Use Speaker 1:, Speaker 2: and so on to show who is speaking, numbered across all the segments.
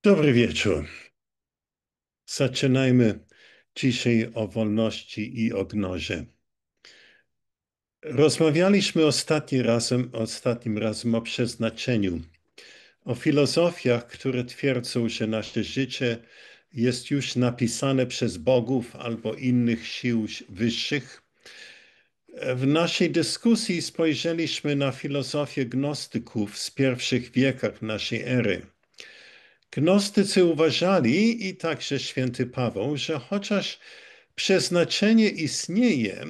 Speaker 1: Dobry wieczór. Zaczynajmy dzisiaj o wolności i o gnozie. Rozmawialiśmy ostatnim razem o przeznaczeniu, o filozofiach, które twierdzą, że nasze życie jest już napisane przez bogów albo innych sił wyższych. W naszej dyskusji spojrzeliśmy na filozofię gnostyków z pierwszych wiekach naszej ery. Gnostycy uważali, i także święty Paweł, że chociaż przeznaczenie istnieje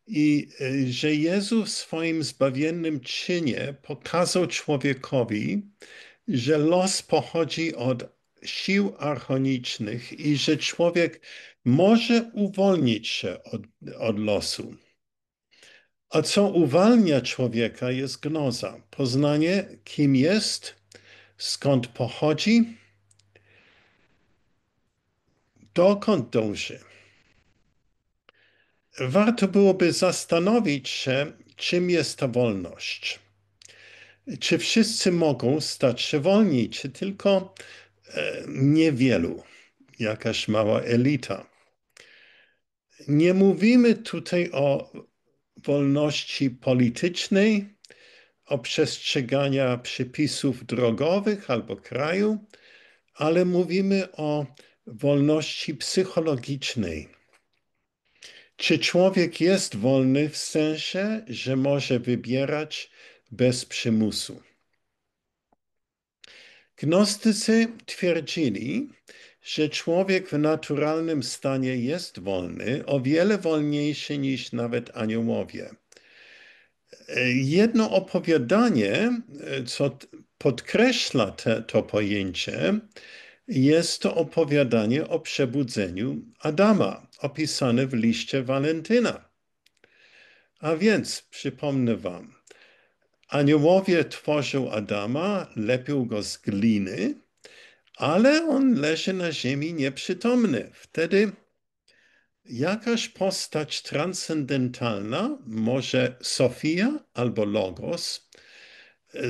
Speaker 1: i że Jezus w swoim zbawiennym czynie pokazał człowiekowi, że los pochodzi od sił archonicznych i że człowiek może uwolnić się od losu. A co uwalnia człowieka jest gnoza, poznanie, kim jest, skąd pochodzi, dokąd dąży. Warto byłoby zastanowić się, czym jest ta wolność. Czy wszyscy mogą stać się wolni, czy tylko niewielu, jakaś mała elita. Nie mówimy tutaj o wolności politycznej, o przestrzegania przepisów drogowych albo kraju, ale mówimy o wolności psychologicznej. Czy człowiek jest wolny w sensie, że może wybierać bez przymusu? Gnostycy twierdzili, że człowiek w naturalnym stanie jest wolny, o wiele wolniejszy niż nawet aniołowie. Jedno opowiadanie, co podkreśla to pojęcie, jest to opowiadanie o przebudzeniu Adama, opisane w liście Walentyna. A więc przypomnę wam, aniołowie tworzą Adama, lepią go z gliny, ale on leży na ziemi nieprzytomny. Wtedy jakaś postać transcendentalna, może Sofia albo Logos,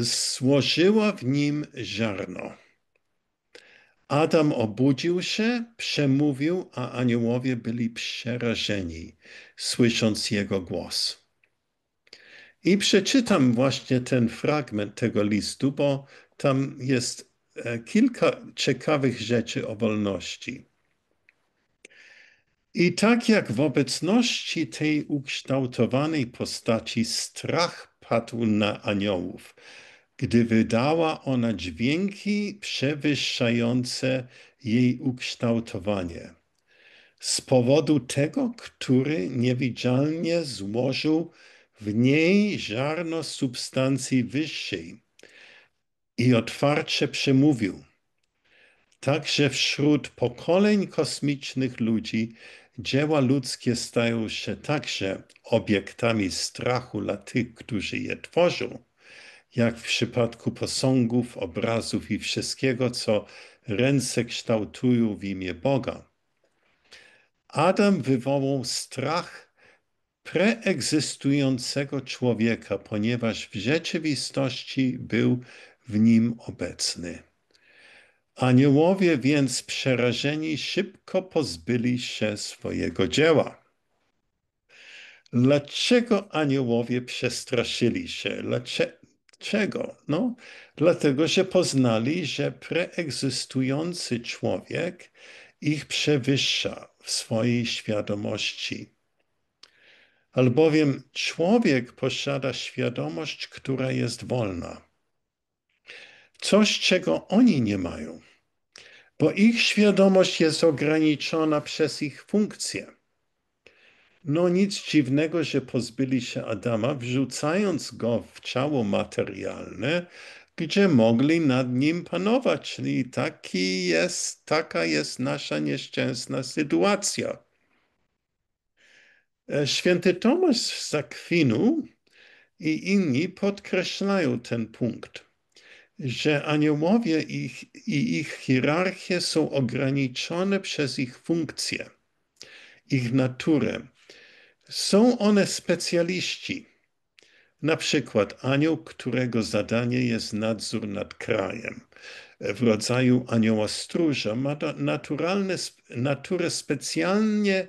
Speaker 1: złożyła w nim ziarno. Adam obudził się, przemówił, a aniołowie byli przerażeni, słysząc jego głos. I przeczytam właśnie ten fragment tego listu, bo tam jest kilka ciekawych rzeczy o wolności. I tak jak w obecności tej ukształtowanej postaci strach padł na aniołów, gdy wydała ona dźwięki przewyższające jej ukształtowanie. Z powodu tego, który niewidzialnie złożył w niej ziarno substancji wyższej i otwarcie przemówił. Także wśród pokoleń kosmicznych ludzi dzieła ludzkie stają się także obiektami strachu dla tych, którzy je tworzą, jak w przypadku posągów, obrazów i wszystkiego, co ręce kształtują w imię Boga. Adam wywołał strach preegzystującego człowieka, ponieważ w rzeczywistości był w nim obecny. Aniołowie więc przerażeni szybko pozbyli się swojego dzieła. Dlaczego aniołowie przestraszyli się? Dlaczego? No, dlatego, że poznali, że preegzystujący człowiek ich przewyższa w swojej świadomości. Albowiem człowiek posiada świadomość, która jest wolna. Coś, czego oni nie mają, bo ich świadomość jest ograniczona przez ich funkcje. No nic dziwnego, że pozbyli się Adama, wrzucając go w ciało materialne, gdzie mogli nad nim panować. Czyli taka jest nasza nieszczęsna sytuacja. Święty Tomasz z Akwinu i inni podkreślają ten punkt, że aniołowie i ich hierarchie są ograniczone przez ich funkcje, ich naturę. Są one specjaliści. Na przykład anioł, którego zadanie jest nadzór nad krajem. w rodzaju anioła stróża, ma naturę specjalnie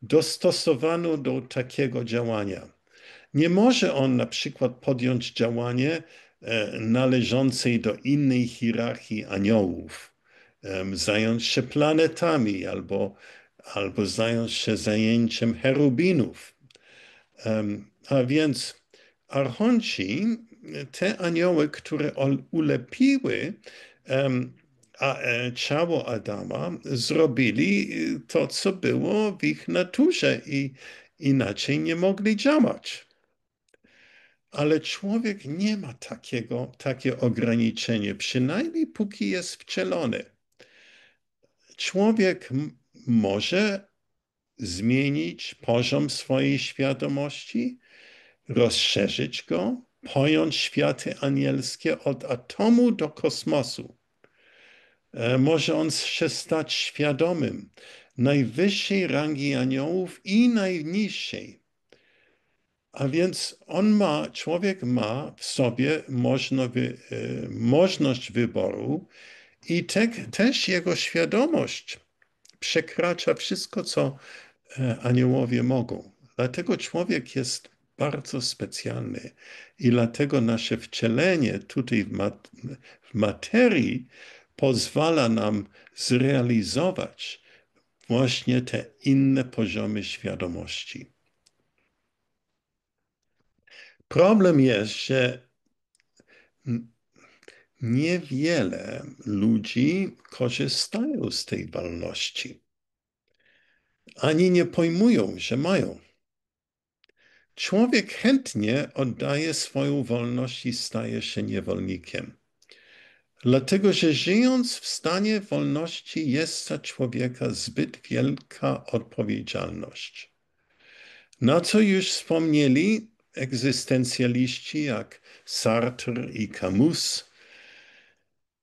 Speaker 1: dostosowaną do takiego działania. Nie może on na przykład podjąć działanie należącej do innej hierarchii aniołów, zająć się planetami albo zająć się zajęciem cherubinów. A więc archonci, te anioły, które ulepiły ciało Adama, zrobili to, co było w ich naturze i inaczej nie mogli działać. Ale człowiek nie ma takie ograniczenie, przynajmniej póki jest wcielony. Człowiek może zmienić poziom swojej świadomości, rozszerzyć go, pojąć światy anielskie od atomu do kosmosu. Może on się stać świadomym najwyższej rangi aniołów i najniższej. A więc człowiek ma w sobie możliwość wyboru i też jego świadomość przekracza wszystko, co aniołowie mogą. Dlatego człowiek jest bardzo specjalny i dlatego nasze wcielenie tutaj w materii pozwala nam zrealizować właśnie te inne poziomy świadomości. Problem jest, że niewiele ludzi korzystają z tej wolności. Ani nie pojmują, że mają. Człowiek chętnie oddaje swoją wolność i staje się niewolnikiem. Dlatego, że żyjąc w stanie wolności jest za człowieka zbyt wielka odpowiedzialność. Na co już wspomnieli egzystencjaliści jak Sartre i Camus,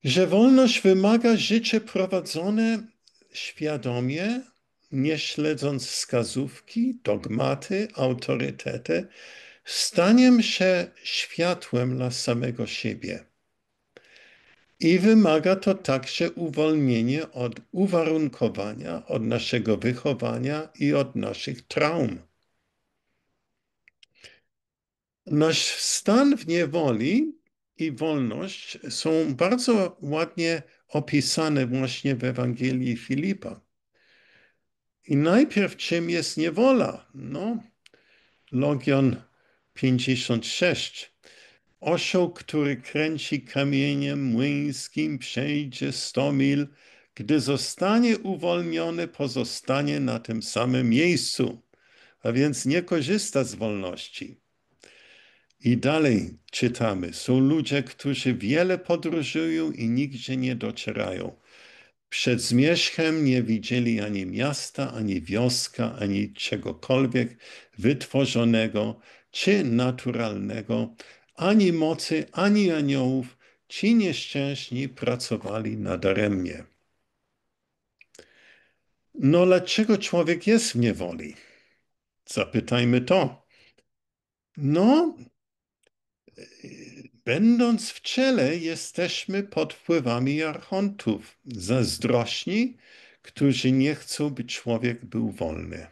Speaker 1: że wolność wymaga życie prowadzone świadomie, nie śledząc wskazówki, dogmaty, autorytety, staniem się światłem dla samego siebie. I wymaga to także uwolnienia od uwarunkowania, od naszego wychowania i od naszych traum. Nasz stan w niewoli i wolność są bardzo ładnie opisane właśnie w Ewangelii Filipa. I najpierw czym jest niewola? No, Logion 56. Osioł, który kręci kamieniem młyńskim, przejdzie 100 mil. Gdy zostanie uwolniony, pozostanie na tym samym miejscu, a więc nie korzysta z wolności. I dalej czytamy, są ludzie, którzy wiele podróżują i nigdzie nie docierają. Przed zmierzchem nie widzieli ani miasta, ani wioska, ani czegokolwiek wytworzonego czy naturalnego, ani mocy, ani aniołów. Ci nieszczęśni pracowali nadaremnie. No dlaczego człowiek jest w niewoli? Zapytajmy to. No, będąc w ciele, jesteśmy pod wpływami archontów, zazdrośni, którzy nie chcą, by człowiek był wolny.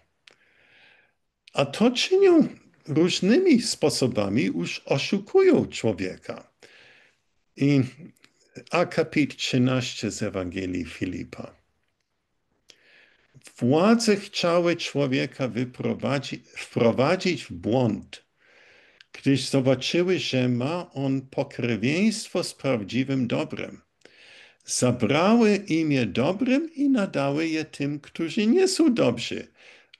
Speaker 1: A to czynią różnymi sposobami, już oszukują człowieka. I akapit 13 z Ewangelii Filipa. Władze chciały człowieka wprowadzić w błąd, gdyż zobaczyły, że ma on pokrewieństwo z prawdziwym dobrem. Zabrały imię dobrym i nadały je tym, którzy nie są dobrzy,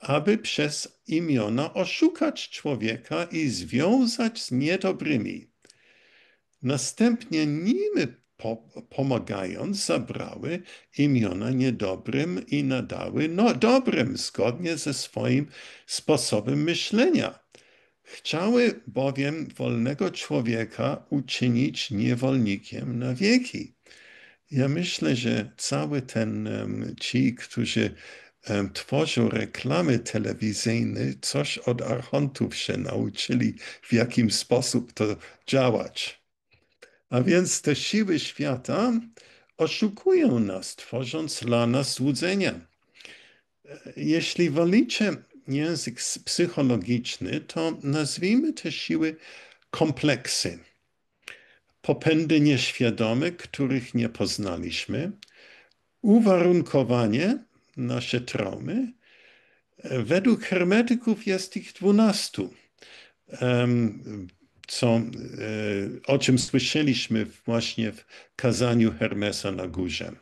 Speaker 1: aby przez imiona oszukać człowieka i związać z niedobrymi. Następnie nimi pomagając zabrały imiona niedobrym i nadały dobrym, zgodnie ze swoim sposobem myślenia. Chciały bowiem wolnego człowieka uczynić niewolnikiem na wieki. Ja myślę, że cały ci, którzy tworzą reklamy telewizyjne, coś od archontów się nauczyli, w jakim sposób to działać. A więc te siły świata, oszukują nas, tworząc dla nas złudzenia. Jeśli wolicie język psychologiczny, to nazwijmy te siły kompleksy. Popędy nieświadome, których nie poznaliśmy, uwarunkowanie, nasze traumy. Według hermetyków jest ich 12, o czym słyszeliśmy właśnie w kazaniu Hermesa na górze.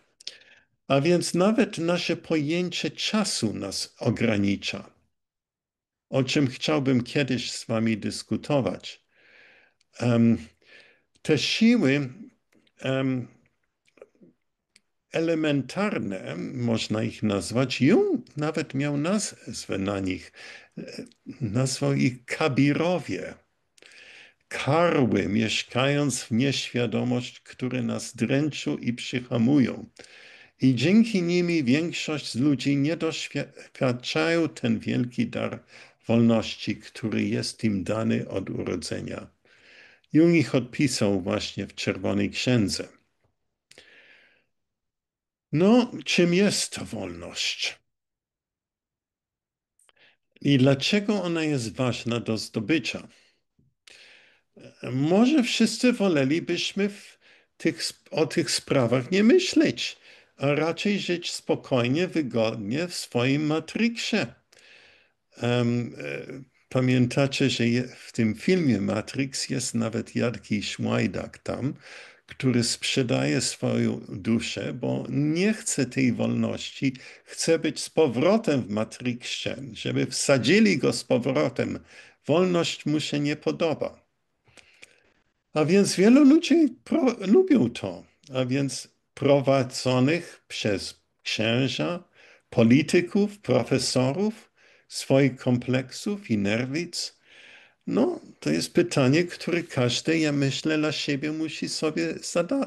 Speaker 1: A więc nawet nasze pojęcie czasu nas ogranicza, o czym chciałbym kiedyś z wami dyskutować. Te siły elementarne, można ich nazwać, Jung nawet miał nazwę na nich, nazwał ich kabirowie. Karły, mieszkając w nieświadomość, które nas dręczą i przyhamują. I dzięki nimi większość z ludzi nie doświadczają ten wielki dar wolności, który jest im dany od urodzenia. Jung ich odpisał właśnie w Czerwonej Księdze. No, czym jest to wolność? I dlaczego ona jest ważna do zdobycia? Może wszyscy wolelibyśmy o tych sprawach nie myśleć, a raczej żyć spokojnie, wygodnie w swoim matriksie. Pamiętacie, że w tym filmie Matrix jest nawet jakiś łajdak tam, który sprzedaje swoją duszę, bo nie chce tej wolności, chce być z powrotem w Matrixie, żeby wsadzili go z powrotem. Wolność mu się nie podoba. A więc wielu ludzi lubią to, a więc prowadzonych przez księża, polityków, profesorów, swoich kompleksów i nerwic. No, to jest pytanie, które każdy, ja myślę, dla siebie musi sobie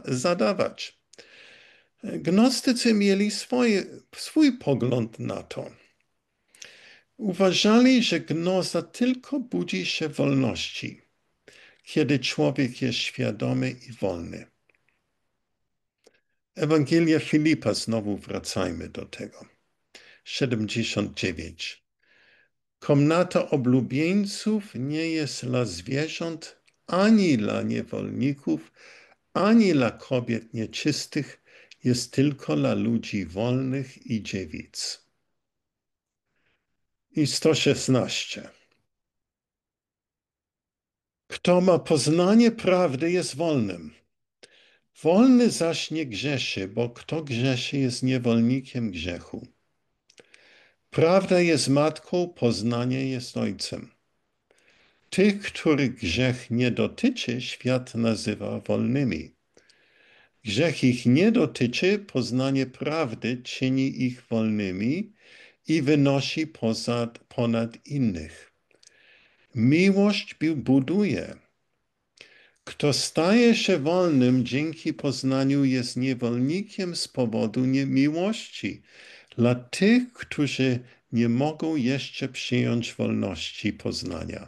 Speaker 1: zadawać. Gnostycy mieli swój pogląd na to. Uważali, że gnoza tylko budzi się wolności, kiedy człowiek jest świadomy i wolny. Ewangelia Filipa, znowu wracajmy do tego. 79. Komnata oblubieńców nie jest dla zwierząt, ani dla niewolników, ani dla kobiet nieczystych, jest tylko dla ludzi wolnych i dziewic. I 116. Kto ma poznanie prawdy, jest wolnym. Wolny zaś nie grzeszy, bo kto grzeszy, jest niewolnikiem grzechu. Prawda jest matką, poznanie jest ojcem. Tych, których grzech nie dotyczy, świat nazywa wolnymi. Grzech ich nie dotyczy, poznanie prawdy czyni ich wolnymi i wynosi ponad innych. Miłość buduje. Kto staje się wolnym dzięki poznaniu, jest niewolnikiem z powodu niemiłości. Dla tych, którzy nie mogą jeszcze przyjąć wolności poznania.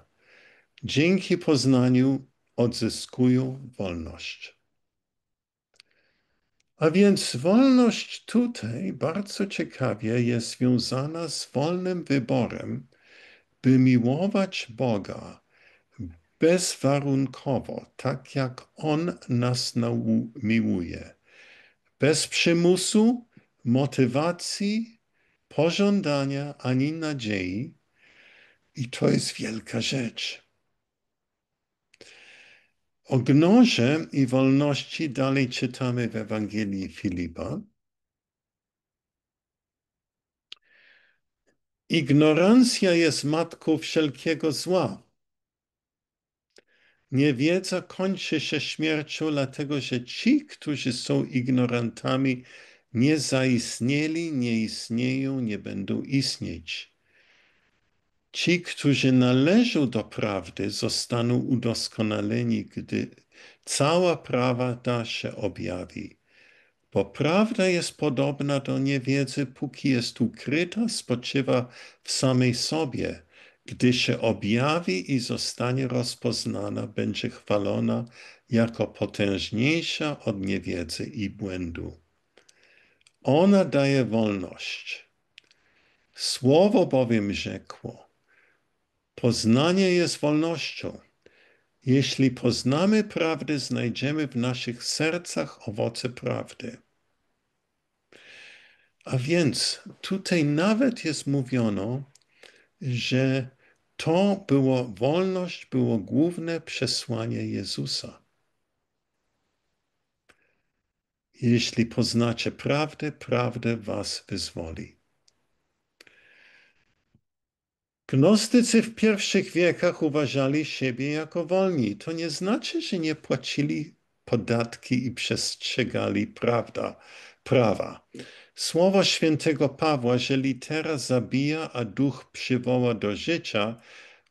Speaker 1: Dzięki poznaniu odzyskują wolność. A więc wolność tutaj bardzo ciekawie jest związana z wolnym wyborem, by miłować Boga bezwarunkowo, tak jak On nas miłuje. Bez przymusu, motywacji, pożądania ani nadziei. I to jest wielka rzecz. O gnorze i wolności dalej czytamy w Ewangelii Filipa. Ignorancja jest matką wszelkiego zła. Niewiedza kończy się śmiercią, dlatego że ci, którzy są ignorantami, nie zaistnieli, nie istnieją, nie będą istnieć. Ci, którzy należą do prawdy, zostaną udoskonaleni, gdy cała prawda się objawi. Bo prawda jest podobna do niewiedzy, póki jest ukryta, spoczywa w samej sobie. Gdy się objawi i zostanie rozpoznana, będzie chwalona jako potężniejsza od niewiedzy i błędu. Ona daje wolność. Słowo bowiem rzekło, poznanie jest wolnością. Jeśli poznamy prawdę, znajdziemy w naszych sercach owoce prawdy. A więc tutaj nawet jest mówiono, że wolność było główne przesłanie Jezusa. Jeśli poznacie prawdę, prawda was wyzwoli. Gnostycy w pierwszych wiekach uważali siebie jako wolni. To nie znaczy, że nie płacili podatki i przestrzegali prawa. Słowo świętego Pawła, że litera zabija, a duch przywoła do życia,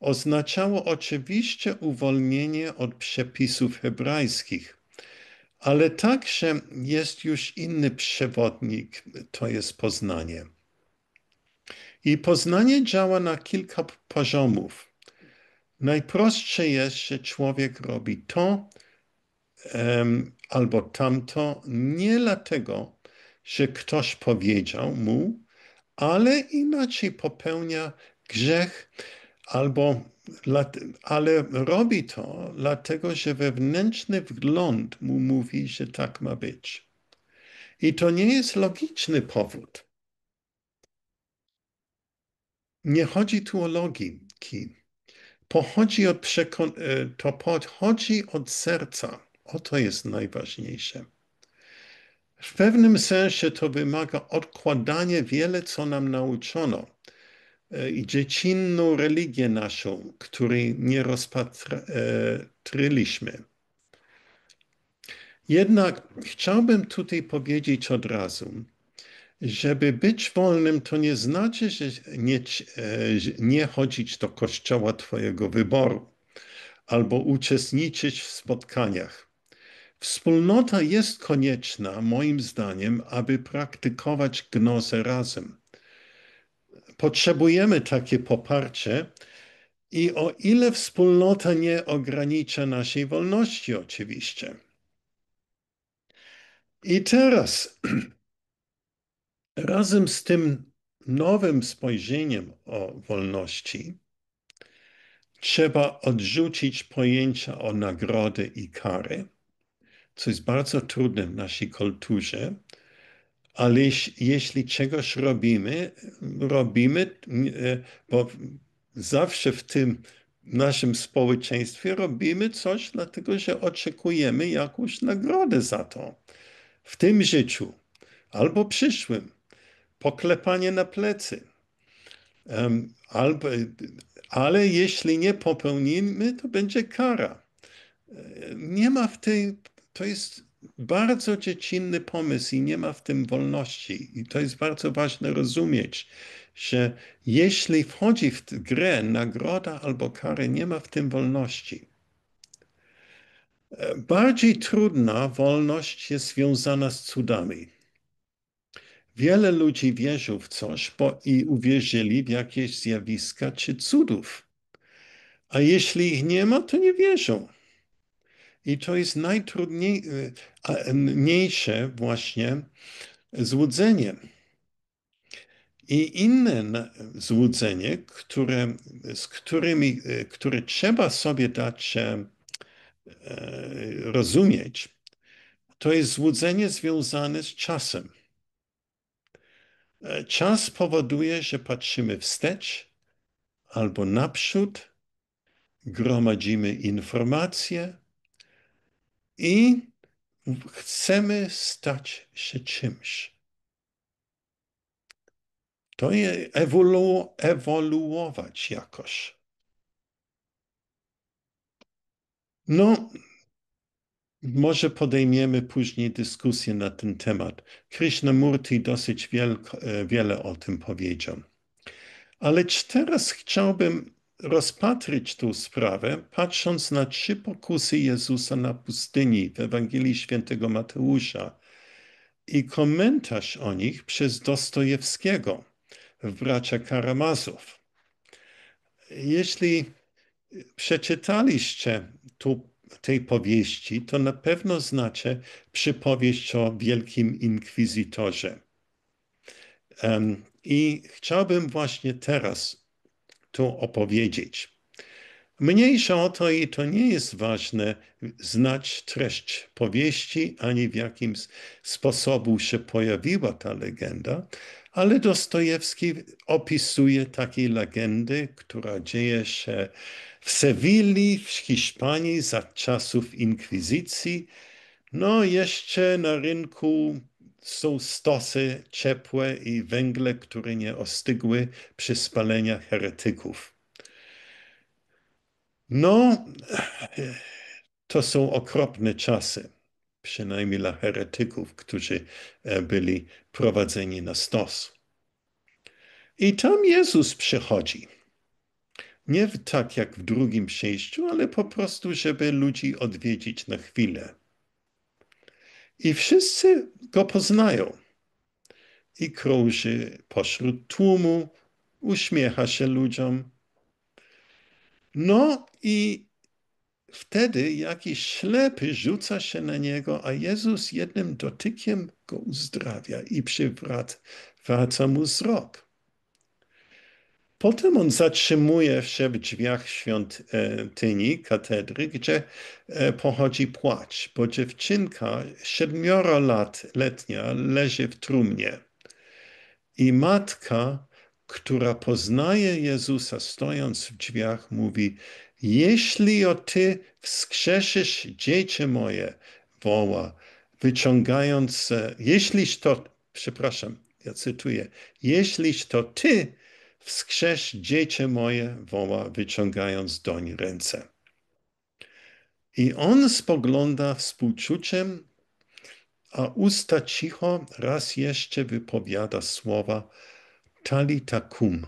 Speaker 1: oznaczało oczywiście uwolnienie od przepisów hebrajskich. Ale także jest już inny przewodnik, to jest poznanie. I poznanie działa na kilka poziomów. Najprostsze jest, że człowiek robi to albo tamto nie dlatego, że ktoś powiedział mu, ale inaczej popełnia grzech, ale robi to dlatego, że wewnętrzny wgląd mu mówi, że tak ma być. I to nie jest logiczny powód. Nie chodzi tu o logiki. To pochodzi od serca. Oto jest najważniejsze. W pewnym sensie to wymaga odkładania wiele, co nam nauczono. I dziecinną religię naszą, której nie rozpatrzyliśmy. Jednak chciałbym tutaj powiedzieć od razu, żeby być wolnym, to nie znaczy, że nie chodzić do kościoła Twojego wyboru albo uczestniczyć w spotkaniach. Wspólnota jest konieczna, moim zdaniem, aby praktykować gnozę razem. Potrzebujemy takie poparcie i o ile wspólnota nie ogranicza naszej wolności, oczywiście. I teraz razem z tym nowym spojrzeniem o wolności trzeba odrzucić pojęcia o nagrody i kary, co jest bardzo trudne w naszej kulturze, ale jeśli czegoś robimy, bo zawsze w tym naszym społeczeństwie robimy coś, dlatego że oczekujemy jakąś nagrodę za to. W tym życiu albo przyszłym. Poklepanie na plecy. Albo, ale jeśli nie popełnimy, to będzie kara. Nie ma w tej, to jest bardzo dziecinny pomysł i nie ma w tym wolności. I to jest bardzo ważne rozumieć, że jeśli wchodzi w grę nagroda albo kara, nie ma w tym wolności. Bardziej trudna wolność jest związana z cudami. Wiele ludzi wierzył w coś i uwierzyli w jakieś zjawiska czy cudów. A jeśli ich nie ma, to nie wierzą. I to jest najtrudniejsze właśnie złudzenie. I inne złudzenie, które trzeba sobie dać rozumieć, to jest złudzenie związane z czasem. Czas powoduje, że patrzymy wstecz albo naprzód, gromadzimy informacje i chcemy stać się czymś. To jest ewoluować jakoś. No, może podejmiemy później dyskusję na ten temat. Krishnamurti dosyć wiele o tym powiedział. Ale teraz chciałbym rozpatrzyć tę sprawę, patrząc na 3 pokusy Jezusa na pustyni w Ewangelii Świętego Mateusza i komentarz o nich przez Dostojewskiego w Bracia Karamazów. Jeśli przeczytaliście tej powieści, to na pewno znacie przypowieść o Wielkim Inkwizytorze. I chciałbym właśnie teraz to opowiedzieć. Mniejsza o to i to nie jest ważne znać treść powieści, ani w jakim sposobu się pojawiła ta legenda, ale Dostojewski opisuje takiej legendy, która dzieje się w Sewilli, w Hiszpanii za czasów inkwizycji. No, jeszcze na rynku są stosy ciepłe i węgle, które nie ostygły przy spaleniu heretyków. No, to są okropne czasy, przynajmniej dla heretyków, którzy byli prowadzeni na stos. I tam Jezus przychodzi. Nie tak jak w drugim przyjściu, ale po prostu, żeby ludzi odwiedzić na chwilę. I wszyscy go poznają. I krąży pośród tłumu, uśmiecha się ludziom. No i wtedy jakiś ślepy rzuca się na niego, a Jezus jednym dotykiem go uzdrawia i przywraca mu wzrok. Potem on zatrzymuje się w drzwiach świątyni, katedry, gdzie pochodzi płacz, bo dziewczynka 7-letnia leży w trumnie. I matka, która poznaje Jezusa stojąc w drzwiach, mówi: jeśli o Ty wskrzeszysz dziecię moje, woła, wyciągając, jeśliż to, przepraszam, ja cytuję, jeśliż to Ty wskrzesz dziecię moje, woła, wyciągając doń ręce. I on spogląda współczuciem, a usta cicho raz jeszcze wypowiada słowa Talita kum,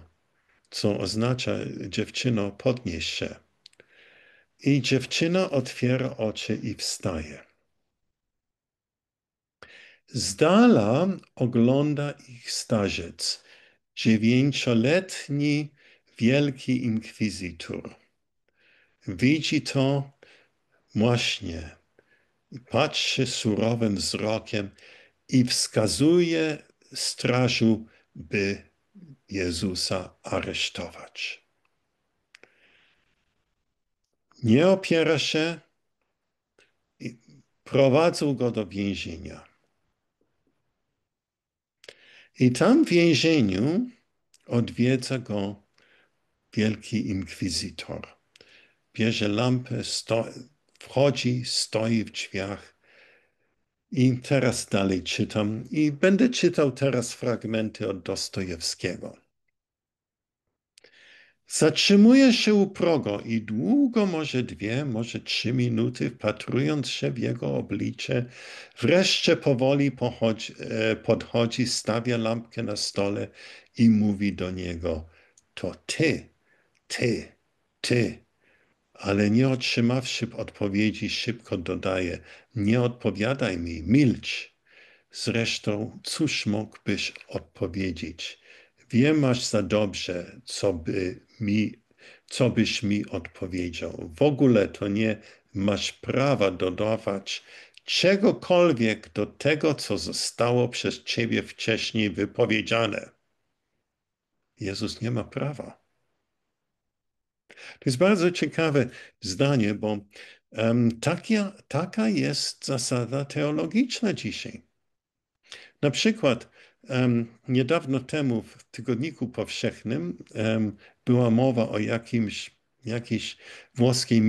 Speaker 1: co oznacza dziewczyno, podnieś się. I dziewczyna otwiera oczy i wstaje. Z dala ogląda ich starzec, 9-letni wielki inkwizytor. Widzi to właśnie, patrzy surowym wzrokiem i wskazuje strażu, by Jezusa aresztować. Nie opiera się i prowadzą go do więzienia. I tam w więzieniu odwiedza go wielki inkwizytor. Bierze lampę, wchodzi, stoi w drzwiach. I teraz dalej czytam. I będę czytał teraz fragmenty od Dostojewskiego. Zatrzymuje się u progu i długo, może 2, może 3 minuty, wpatrując się w jego oblicze, wreszcie powoli podchodzi, stawia lampkę na stole i mówi do niego: to ty. Ale nie otrzymawszy odpowiedzi, szybko dodaje: nie odpowiadaj mi, milcz. Zresztą, cóż mógłbyś odpowiedzieć? Wiem masz za dobrze, co byś mi odpowiedział. W ogóle to nie masz prawa dodawać czegokolwiek do tego, co zostało przez ciebie wcześniej wypowiedziane. Jezus nie ma prawa. To jest bardzo ciekawe zdanie, bo taka jest zasada teologiczna dzisiaj. Na przykład niedawno temu w Tygodniku Powszechnym była mowa o jakiejś włoskiej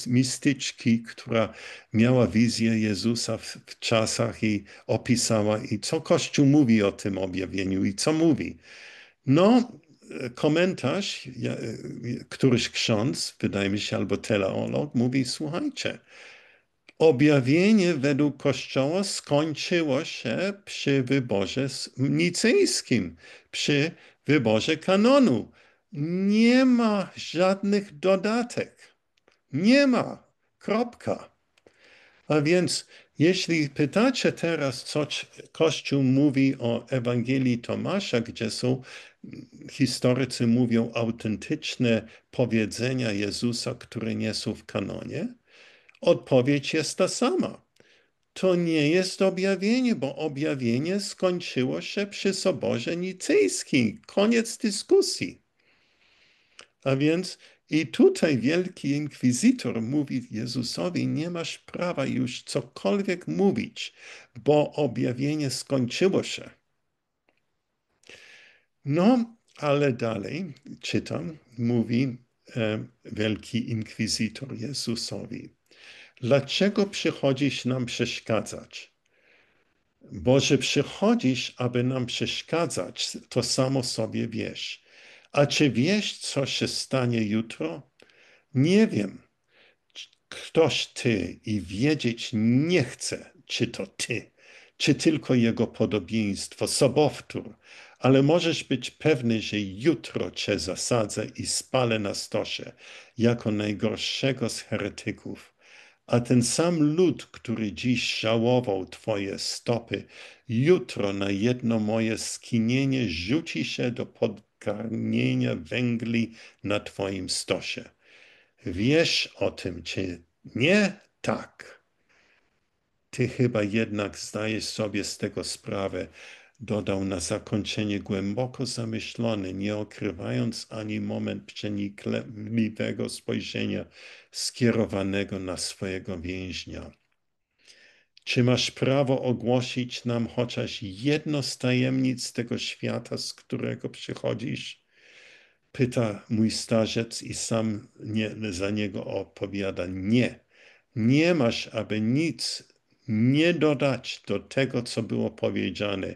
Speaker 1: mistyczki, która miała wizję Jezusa w czasach i opisała, i co Kościół mówi o tym objawieniu i co mówi. No, komentarz, któryś ksiądz, wydaje mi się, albo teolog, mówi: słuchajcie, objawienie według Kościoła skończyło się przy wyborze nicejskim, przy wyborze kanonu. Nie ma żadnych dodatek. Nie ma. Kropka. A więc jeśli pytacie teraz, co Kościół mówi o Ewangelii Tomasza, gdzie są, historycy mówią, autentyczne powiedzenia Jezusa, które nie są w kanonie, odpowiedź jest ta sama. to nie jest objawienie, bo objawienie skończyło się przy Soborze Nicejskim. Koniec dyskusji. A więc i tutaj wielki inkwizytor mówi Jezusowi, nie masz prawa już cokolwiek mówić, bo objawienie skończyło się. No, ale dalej czytam, mówi wielki inkwizytor Jezusowi. Dlaczego przychodzisz nam przeszkadzać? Bo że przychodzisz, aby nam przeszkadzać, to samo sobie wiesz. A czy wiesz, co się stanie jutro? Nie wiem. Ktoś ty i wiedzieć nie chce, czy to ty, czy tylko jego podobieństwo, sobowtór, ale możesz być pewny, że jutro cię zasadzę i spalę na stosie, jako najgorszego z heretyków. A ten sam lud, który dziś żałował twoje stopy, jutro na jedno moje skinienie rzuci się do podgarnienia węgli na twoim stosie. Wiesz o tym, czy nie? Tak. Ty chyba jednak zdajesz sobie z tego sprawę, dodał na zakończenie głęboko zamyślony, nie okrywając ani moment przenikliwego spojrzenia skierowanego na swojego więźnia. Czy masz prawo ogłosić nam chociaż jedno z tajemnic tego świata, z którego przychodzisz? Pyta mój starzec i sam za niego odpowiada: nie, nie masz, aby nic nie dodać do tego, co było powiedziane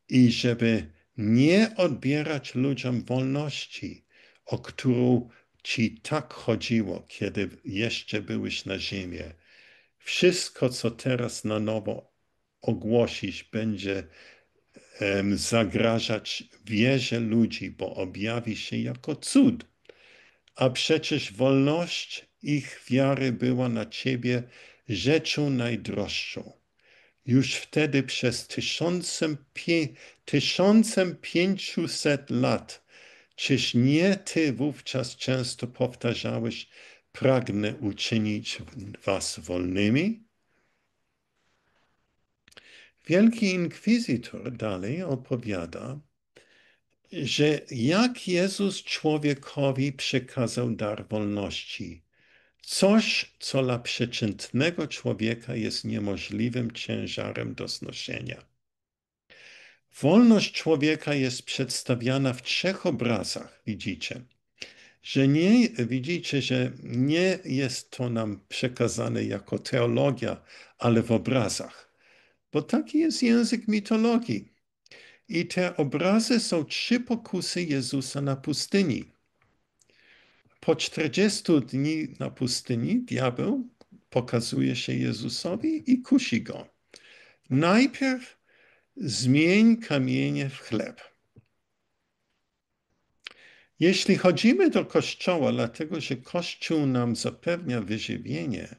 Speaker 1: i żeby nie odbierać ludziom wolności, o którą ci tak chodziło, kiedy jeszcze byłeś na ziemi. Wszystko, co teraz na nowo ogłosisz, będzie zagrażać wierze ludzi, bo objawi się jako cud. A przecież wolność ich wiary była na ciebie rzeczą najdroższą. Już wtedy przez 1500 lat, czyż nie ty wówczas często powtarzałeś, pragnę uczynić was wolnymi? Wielki inkwizytor dalej opowiada, że jak Jezus człowiekowi przekazał dar wolności. Coś, co dla przeciętnego człowieka jest niemożliwym ciężarem do znoszenia. Wolność człowieka jest przedstawiana w trzech obrazach, widzicie. Widzicie, że nie jest to nam przekazane jako teologia, ale w obrazach. Bo taki jest język mitologii. I te obrazy są trzy pokusy Jezusa na pustyni. Po 40 dni na pustyni diabeł pokazuje się Jezusowi i kusi go. Najpierw zmień kamienie w chleb. Jeśli chodzimy do kościoła, dlatego że Kościół nam zapewnia wyżywienie,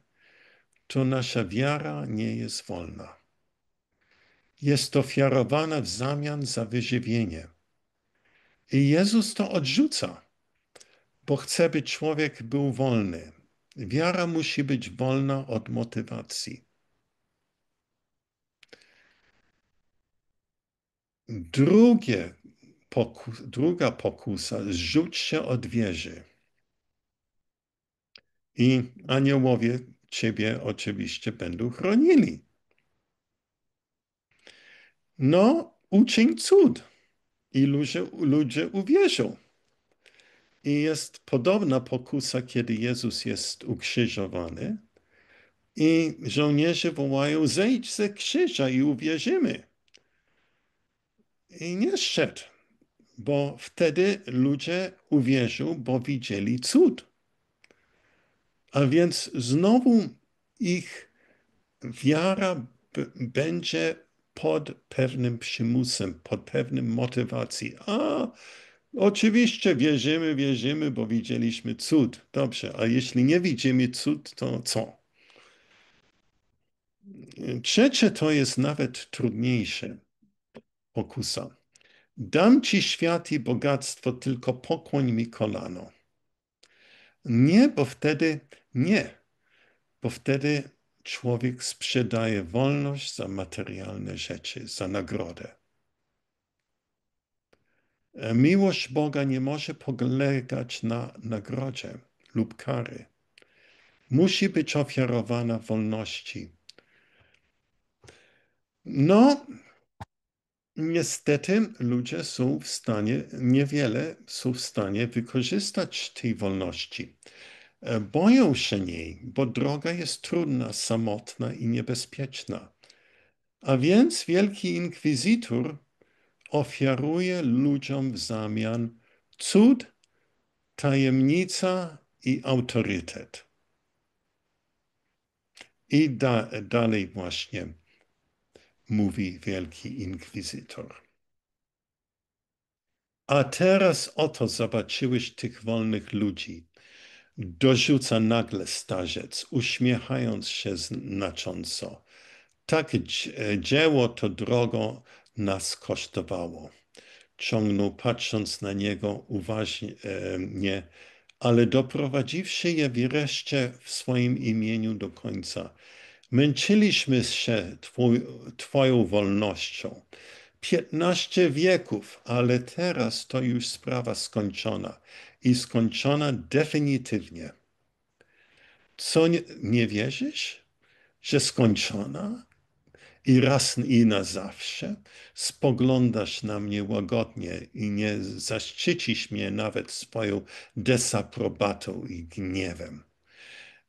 Speaker 1: to nasza wiara nie jest wolna. Jest ofiarowana w zamian za wyżywienie. I Jezus to odrzuca, bo chce, by człowiek był wolny. Wiara musi być wolna od motywacji. Druga pokusa, zrzuć się od wieży. I aniołowie ciebie oczywiście będą chronili. No, uczyń cud i ludzie uwierzą. I jest podobna pokusa, kiedy Jezus jest ukrzyżowany i żołnierze wołają: zejdź ze krzyża i uwierzymy. I nie szedł, bo wtedy ludzie uwierzą, bo widzieli cud. A więc znowu ich wiara będzie pod pewnym przymusem, pod pewnym motywacji. Oczywiście wierzymy, bo widzieliśmy cud. Dobrze, a jeśli nie widzimy cud, to co? Trzecie to jest nawet trudniejsze. Pokusa. Dam ci świat i bogactwo, tylko pokłoń mi kolano. Nie, bo wtedy człowiek sprzedaje wolność za materialne rzeczy, za nagrodę. Miłość Boga nie może polegać na nagrodzie lub kary. Musi być ofiarowana wolności. No, niestety ludzie są w stanie, niewiele są w stanie wykorzystać tej wolności. Boją się niej, bo droga jest trudna, samotna i niebezpieczna. A więc wielki inkwizytor ofiaruje ludziom w zamian cud, tajemnica i autorytet. I dalej właśnie mówi wielki inkwizytor. A teraz oto zobaczyłeś tych wolnych ludzi. Dorzuca nagle starzec, uśmiechając się znacząco. Tak dzieło to drogo nas kosztowało. Ciągnął, patrząc na niego uważnie, ale doprowadziwszy je wreszcie w swoim imieniu do końca. Męczyliśmy się Twoją wolnością. 15 wieków, ale teraz to już sprawa skończona i skończona definitywnie. Co, nie wierzysz, że skończona? I raz i na zawsze spoglądasz na mnie łagodnie i nie zaszczycisz mnie nawet swoją desaprobatą i gniewem.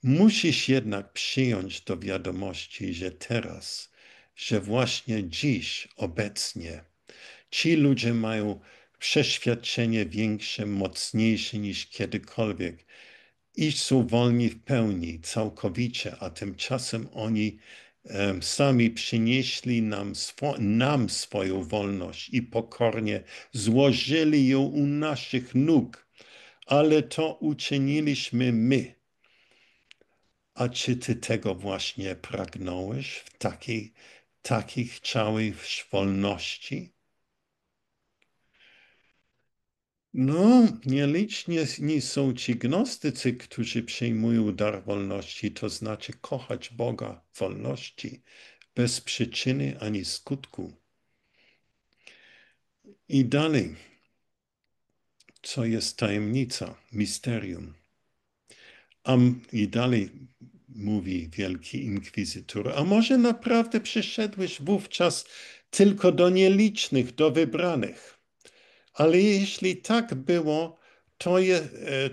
Speaker 1: Musisz jednak przyjąć do wiadomości, że teraz, że właśnie dziś, obecnie, ci ludzie mają przeświadczenie większe, mocniejsze niż kiedykolwiek i są wolni w pełni, całkowicie, a tymczasem oni sami przynieśli nam swoją wolność i pokornie złożyli ją u naszych nóg, ale to uczyniliśmy my. A czy ty tego właśnie pragnąłeś w takiej chciałej wolności? No, nieliczni są ci gnostycy, którzy przyjmują dar wolności, to znaczy kochać Boga w wolności, bez przyczyny ani skutku. I dalej, co jest tajemnica, misterium. I dalej mówi wielki inkwizytor, a może naprawdę przyszedłeś wówczas tylko do nielicznych, do wybranych? Ale jeśli tak było,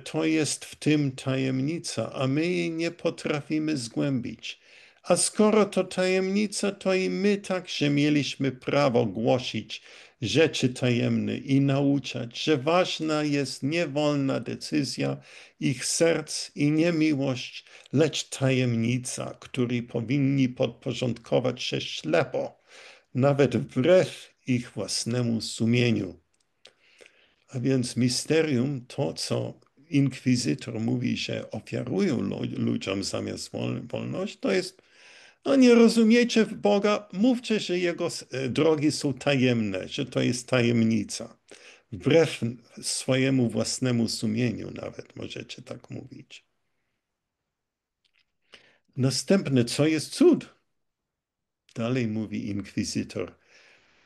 Speaker 1: to jest w tym tajemnica, a my jej nie potrafimy zgłębić. A skoro to tajemnica, to i my także mieliśmy prawo głosić rzeczy tajemne i nauczać, że ważna jest nie wolna decyzja ich serc i nie miłość, lecz tajemnica, której powinni podporządkować się ślepo, nawet wbrew ich własnemu sumieniu. A więc misterium, to co inkwizytor mówi, że ofiarują ludziom zamiast wolność, to jest, no nie rozumiecie Boga, mówcie, że Jego drogi są tajemne, że to jest tajemnica. Wbrew swojemu własnemu sumieniu nawet możecie tak mówić. Następne, co jest cud? Dalej mówi inkwizytor.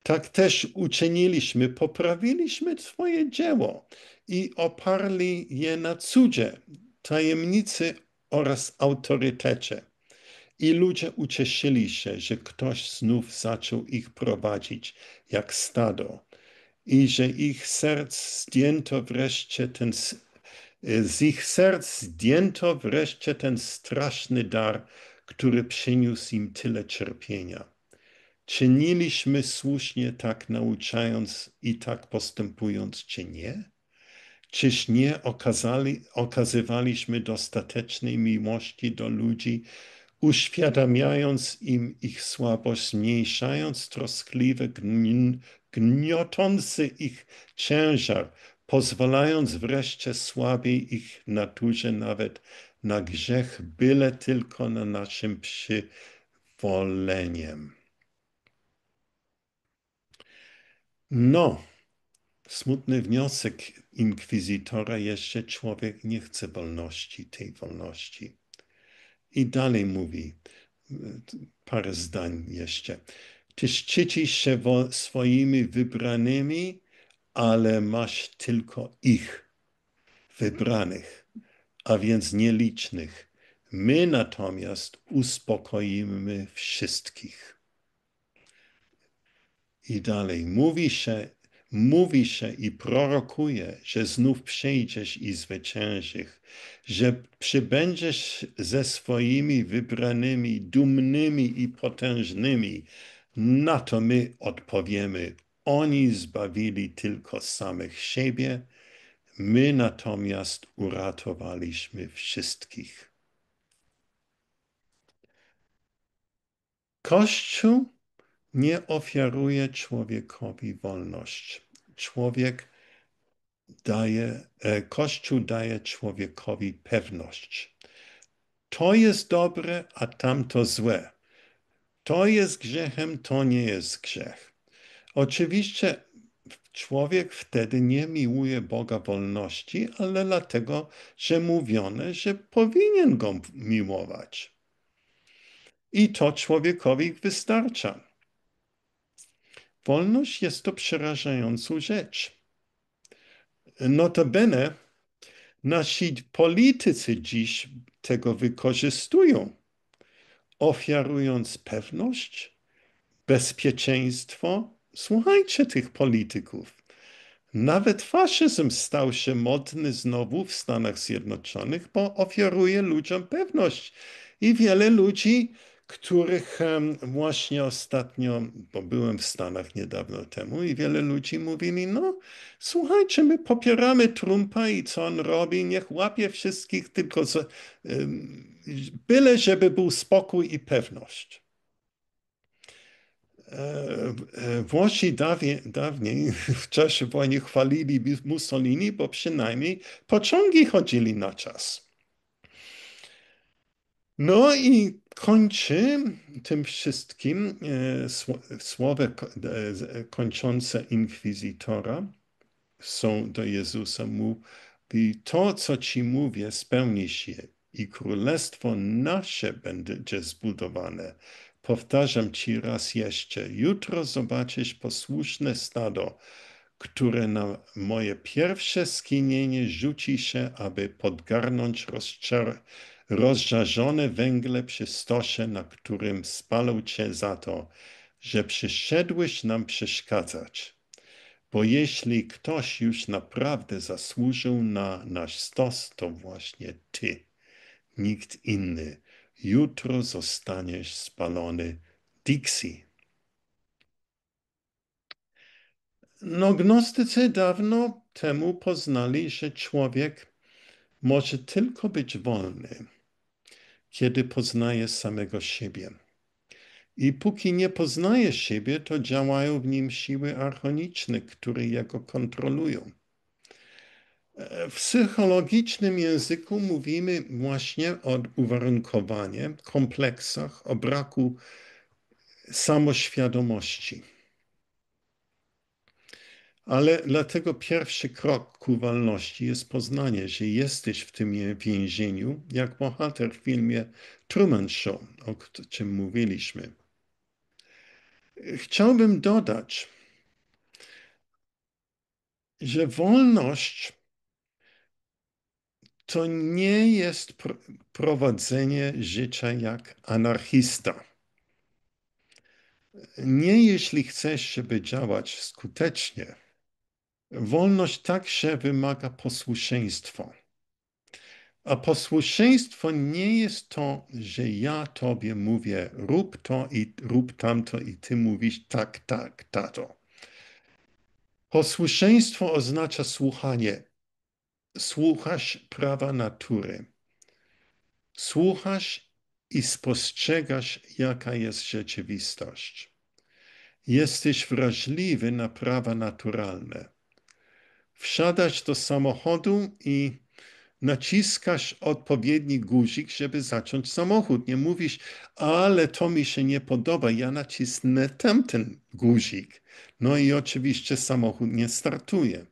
Speaker 1: Tak też uczyniliśmy, poprawiliśmy swoje dzieło i oparli je na cudzie, tajemnicy oraz autorytecie. I ludzie ucieszyli się, że ktoś znów zaczął ich prowadzić jak stado i że z ich serc zdjęto wreszcie ten straszny dar, który przyniósł im tyle cierpienia. Czyniliśmy słusznie tak nauczając i tak postępując, czy nie? Czyż nie okazywaliśmy dostatecznej miłości do ludzi, uświadamiając im ich słabość, zmniejszając troskliwy, gniotący ich ciężar, pozwalając wreszcie słabiej ich naturze nawet na grzech, byle tylko na naszym przywoleniem. No, smutny wniosek inkwizytora jest, że człowiek nie chce wolności, tej wolności. I dalej mówi, parę zdań jeszcze. Ty szczycisz się swoimi wybranymi, ale masz tylko ich, wybranych, a więc nielicznych. My natomiast uspokoimy wszystkich. I dalej mówi się i prorokuje, że znów przyjdziesz i zwyciężysz, że przybędziesz ze swoimi wybranymi, dumnymi i potężnymi. Na to my odpowiemy, oni zbawili tylko samych siebie, my natomiast uratowaliśmy wszystkich. Kościół nie ofiaruje człowiekowi wolność. Kościół daje człowiekowi pewność. To jest dobre, a tamto złe. To jest grzechem, to nie jest grzech. Oczywiście człowiek wtedy nie miłuje Boga wolności, ale dlatego, że mówione, że powinien go miłować. I to człowiekowi wystarcza. Wolność jest to przerażającą rzecz. Notabene nasi politycy dziś tego wykorzystują, ofiarując pewność, bezpieczeństwo. Słuchajcie tych polityków. Nawet faszyzm stał się modny znowu w Stanach Zjednoczonych, bo ofiaruje ludziom pewność. I wiele ludzi, których właśnie ostatnio, bo byłem w Stanach niedawno temu, i wiele ludzi mówili, no słuchajcie, my popieramy Trumpa i co on robi, niech łapie wszystkich, tylko byle żeby był spokój i pewność. Włosi dawniej w czasie wojny chwalili Mussolini, bo przynajmniej pociągi chodzili na czas. No i kończy tym wszystkim słowo kończące inkwizytora są do Jezusa mówi, to co ci mówię spełni się i królestwo nasze będzie zbudowane. Powtarzam ci raz jeszcze, jutro zobaczysz posłuszne stado, które na moje pierwsze skinienie rzuci się, aby podgarnąć rozżarzone węgle przy stosie, na którym spalą cię za to, że przyszedłeś nam przeszkadzać. Bo jeśli ktoś już naprawdę zasłużył na nasz stos, to właśnie ty, nikt inny. Jutro zostaniesz spalony. Dixie. No, gnostycy dawno temu poznali, że człowiek może tylko być wolny, kiedy poznaje samego siebie. I póki nie poznaje siebie, to działają w nim siły archoniczne, które jego kontrolują. W psychologicznym języku mówimy właśnie o uwarunkowaniu, kompleksach, o braku samoświadomości. Ale dlatego pierwszy krok ku wolności jest poznanie, że jesteś w tym więzieniu, jak bohater w filmie Truman Show, o czym mówiliśmy. Chciałbym dodać, że wolność to nie jest prowadzenie życia jak anarchista. Nie jeśli chcesz, żeby działać skutecznie. Wolność także wymaga posłuszeństwa. A posłuszeństwo nie jest to, że ja tobie mówię rób to i rób tamto i ty mówisz tak, tak, tato. Posłuszeństwo oznacza słuchanie. Słuchasz prawa natury. Słuchasz i spostrzegasz, jaka jest rzeczywistość. Jesteś wrażliwy na prawa naturalne. Wsiadasz do samochodu i naciskasz odpowiedni guzik, żeby zacząć samochód. Nie mówisz, ale to mi się nie podoba, ja nacisnę tamten guzik. No i oczywiście samochód nie startuje.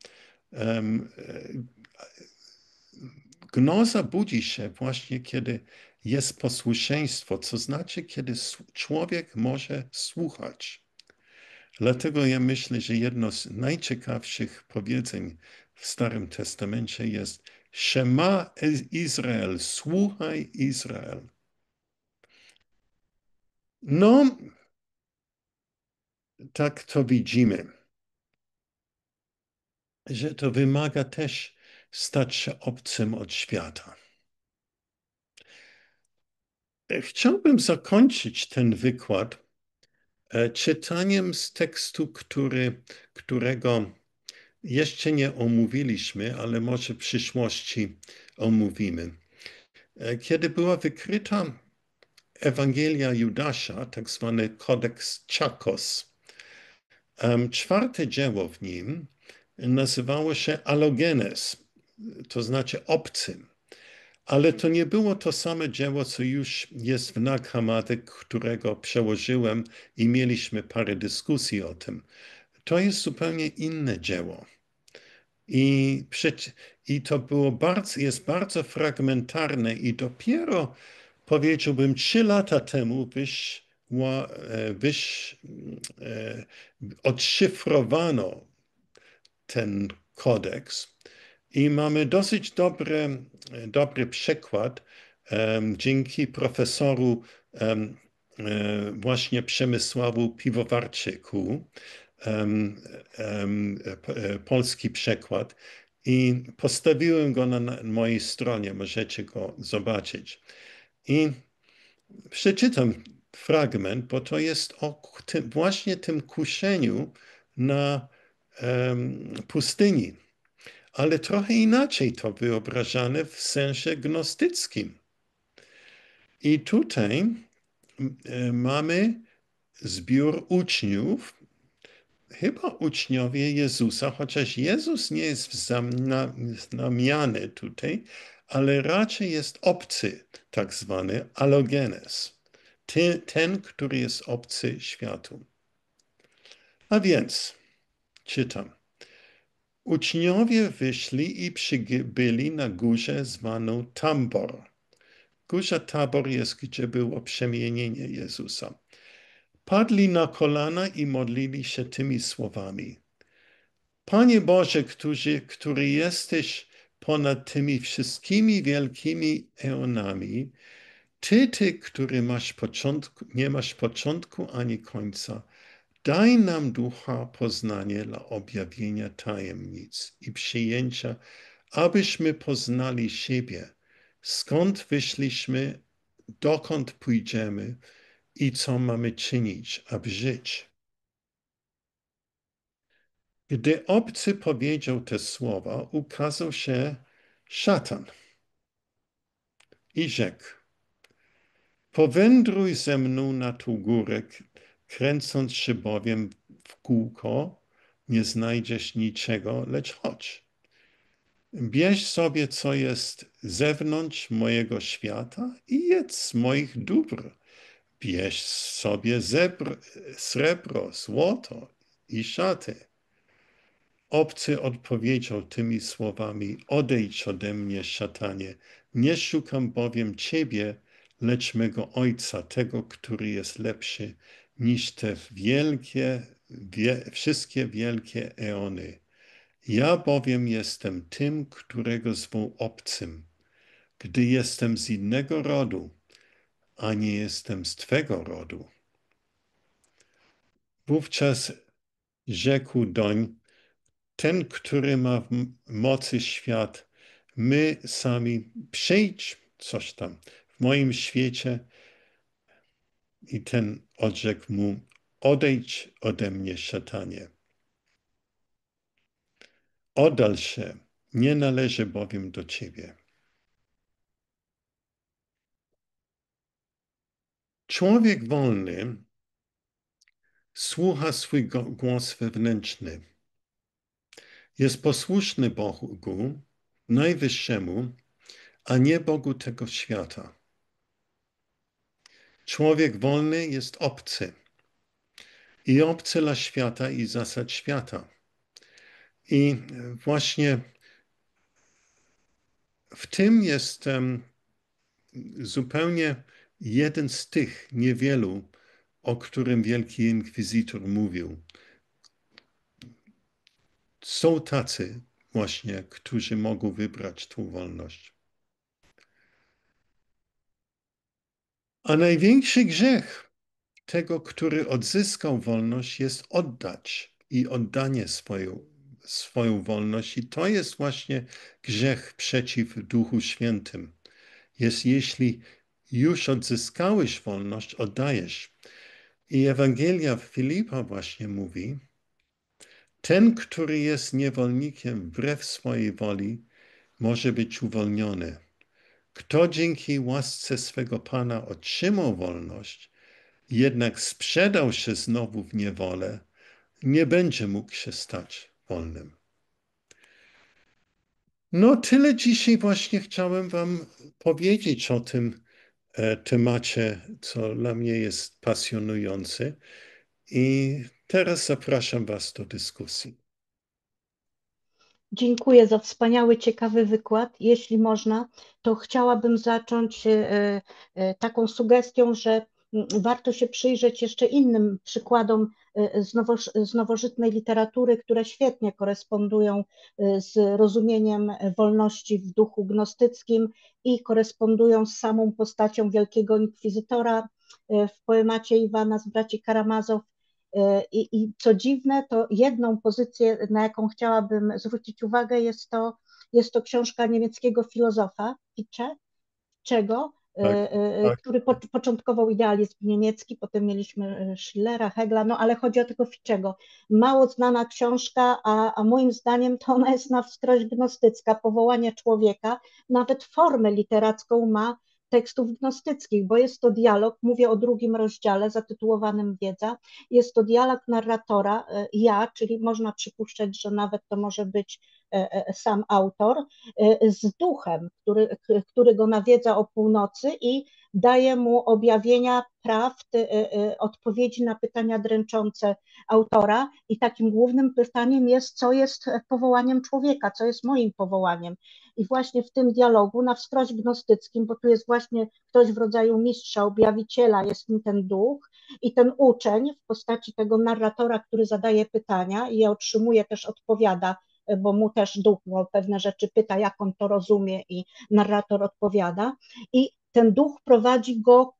Speaker 1: Gnoza budzi się właśnie, kiedy jest posłuszeństwo, co znaczy, kiedy człowiek może słuchać. Dlatego ja myślę, że jedno z najciekawszych powiedzeń w Starym Testamencie jest Shema Izrael, słuchaj Izrael. No, tak to widzimy, że to wymaga też stać się obcym od świata. Chciałbym zakończyć ten wykład czytaniem z tekstu, którego jeszcze nie omówiliśmy, ale może w przyszłości omówimy. Kiedy była wykryta Ewangelia Judasza, tak zwany kodeks Czakos, czwarte dzieło w nim nazywało się Alogenes, to znaczy obcy. Ale to nie było to same dzieło, co już jest w Nag Hammadi, którego przełożyłem i mieliśmy parę dyskusji o tym. To jest zupełnie inne dzieło. I, to było jest bardzo fragmentarne i dopiero powiedziałbym 3 lata temu odszyfrowano ten kodeks i mamy dosyć dobry przykład dzięki profesoru właśnie Przemysławu Piwowarczyku, polski przekład i postawiłem go na mojej stronie, możecie go zobaczyć. I przeczytam fragment, bo to jest o właśnie tym kuszeniu na pustyni, ale trochę inaczej to wyobrażane w sensie gnostyckim. I tutaj mamy zbiór uczniów, chyba uczniowie Jezusa, chociaż Jezus nie jest znamiany tutaj, ale raczej jest obcy, tak zwany alogenes. Ten, który jest obcy światu. A więc, czytam. Uczniowie wyszli i przybyli na górze zwaną Tambor. Górza Tabor jest, gdzie było przemienienie Jezusa. Padli na kolana i modlili się tymi słowami. Panie Boże, który jesteś ponad tymi wszystkimi wielkimi eonami, Ty, który nie masz początku ani końca, daj nam ducha poznania dla objawienia tajemnic i przyjęcia, abyśmy poznali siebie, skąd wyszliśmy, dokąd pójdziemy i co mamy czynić, aby żyć. Gdy obcy powiedział te słowa, ukazał się szatan i rzekł: Powędruj ze mną na tą górę, kręcąc się bowiem w kółko, nie znajdziesz niczego, lecz chodź. Bierz sobie, co jest zewnątrz mojego świata i jedz z moich dóbr. Bierz sobie srebro, złoto i szaty. Obcy odpowiedział tymi słowami: Odejdź ode mnie, szatanie, nie szukam bowiem Ciebie, lecz mego Ojca, tego, który jest lepszy niż te wszystkie wielkie eony. Ja bowiem jestem tym, którego zwą obcym, gdy jestem z innego rodu, a nie jestem z Twego rodu. Wówczas rzekł doń: Ten, który ma w mocy świat, my sami przyjdź coś tam w moim świecie. I ten odrzekł mu: Odejdź ode mnie, szatanie. Oddal się, nie należy bowiem do ciebie. Człowiek wolny słucha swój głos wewnętrzny. Jest posłuszny Bogu Najwyższemu, a nie Bogu tego świata. Człowiek wolny jest obcy. I obcy dla świata i zasad świata. I właśnie w tym jest zupełnie jeden z tych niewielu, o którym Wielki Inkwizytor mówił. Są tacy właśnie, którzy mogą wybrać tą wolność. A największy grzech tego, który odzyskał wolność, jest oddać i oddanie swoją wolność. I to jest właśnie grzech przeciw Duchu Świętym. Jeśli już odzyskałeś wolność, oddajesz. I Ewangelia Filipa właśnie mówi, ten, który jest niewolnikiem wbrew swojej woli, może być uwolniony. Kto dzięki łasce swego Pana otrzymał wolność, jednak sprzedał się znowu w niewolę, nie będzie mógł się stać wolnym. No, tyle dzisiaj właśnie chciałem Wam powiedzieć o tym temacie, co dla mnie jest pasjonujący. I teraz zapraszam Was do dyskusji.
Speaker 2: Dziękuję za wspaniały, ciekawy wykład. Jeśli można, to chciałabym zacząć taką sugestią, że warto się przyjrzeć jeszcze innym przykładom z nowożytnej literatury, które świetnie korespondują z rozumieniem wolności w duchu gnostyckim i korespondują z samą postacią Wielkiego Inkwizytora w poemacie Iwana z braci Karamazow. I co dziwne, to jedną pozycję, na jaką chciałabym zwrócić uwagę, jest to książka niemieckiego filozofa Ficze'ego,
Speaker 1: Tak, tak.
Speaker 2: który początkował idealizm niemiecki, potem mieliśmy Schillera, Hegla, no ale chodzi o tego Ficze'ego. Mało znana książka, a moim zdaniem to ona jest na wskroś gnostycka, powołanie człowieka, nawet formę literacką ma tekstów gnostyckich, bo jest to dialog, mówię o drugim rozdziale zatytułowanym Wiedza, jest to dialog narratora, ja, czyli można przypuszczać, że nawet to może być sam autor, z duchem, który go nawiedza o północy i daje mu objawienia prawd, odpowiedzi na pytania dręczące autora. I takim głównym pytaniem jest, co jest powołaniem człowieka, co jest moim powołaniem. I właśnie w tym dialogu na wskroś gnostyckim, bo tu jest właśnie ktoś w rodzaju mistrza, objawiciela, jest mi ten duch i ten uczeń w postaci tego narratora, który zadaje pytania i je otrzymuje, też odpowiada, bo mu też duch o pewne rzeczy pyta, jak on to rozumie i narrator odpowiada. I ten duch prowadzi go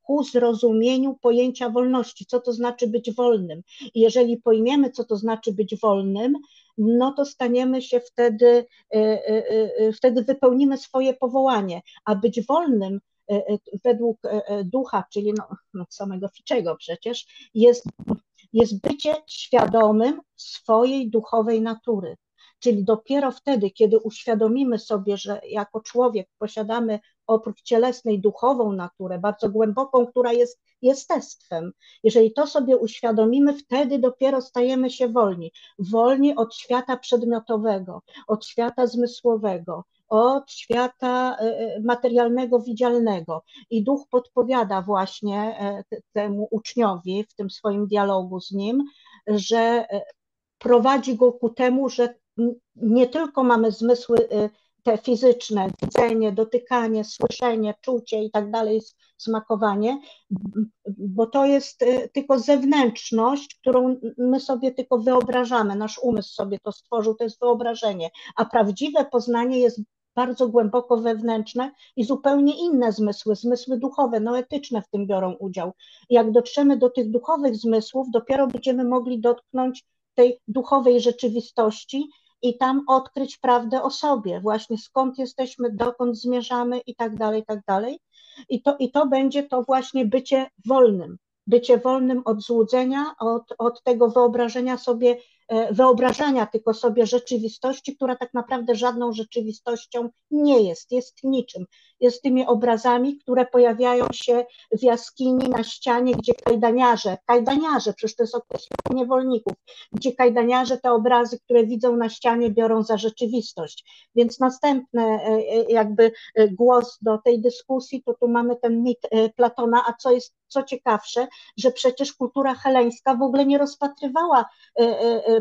Speaker 2: ku zrozumieniu pojęcia wolności, co to znaczy być wolnym. I jeżeli pojmiemy, co to znaczy być wolnym, no to staniemy się wtedy wypełnimy swoje powołanie, a być wolnym według ducha, czyli samego Ficze'ego przecież, jest bycie świadomym swojej duchowej natury. Czyli dopiero wtedy, kiedy uświadomimy sobie, że jako człowiek posiadamy oprócz cielesnej duchową naturę, bardzo głęboką, która jest jestestwem, jeżeli to sobie uświadomimy, wtedy dopiero stajemy się wolni. Wolni od świata przedmiotowego, od świata zmysłowego, od świata materialnego, widzialnego. I duch podpowiada właśnie temu uczniowi w tym swoim dialogu z nim, że prowadzi go ku temu, że nie tylko mamy zmysły te fizyczne, widzenie, dotykanie, słyszenie, czucie i tak dalej, smakowanie, bo to jest tylko zewnętrzność, którą my sobie tylko wyobrażamy, nasz umysł sobie to stworzył, to jest wyobrażenie, a prawdziwe poznanie jest bardzo głęboko wewnętrzne i zupełnie inne zmysły duchowe, noetyczne w tym biorą udział. Jak dotrzemy do tych duchowych zmysłów, dopiero będziemy mogli dotknąć tej duchowej rzeczywistości i tam odkryć prawdę o sobie, właśnie skąd jesteśmy, dokąd zmierzamy i tak dalej, i tak dalej. I to będzie to właśnie bycie wolnym od złudzenia, od tego wyobrażania tylko sobie rzeczywistości, która tak naprawdę żadną rzeczywistością nie jest, jest niczym. Jest tymi obrazami, które pojawiają się w jaskini, na ścianie, gdzie kajdaniarze, przecież to jest określenie niewolników, gdzie kajdaniarze te obrazy, które widzą na ścianie, biorą za rzeczywistość. Więc następny jakby głos do tej dyskusji, to tu mamy ten mit Platona, a co ciekawsze, że przecież kultura heleńska w ogóle nie rozpatrywała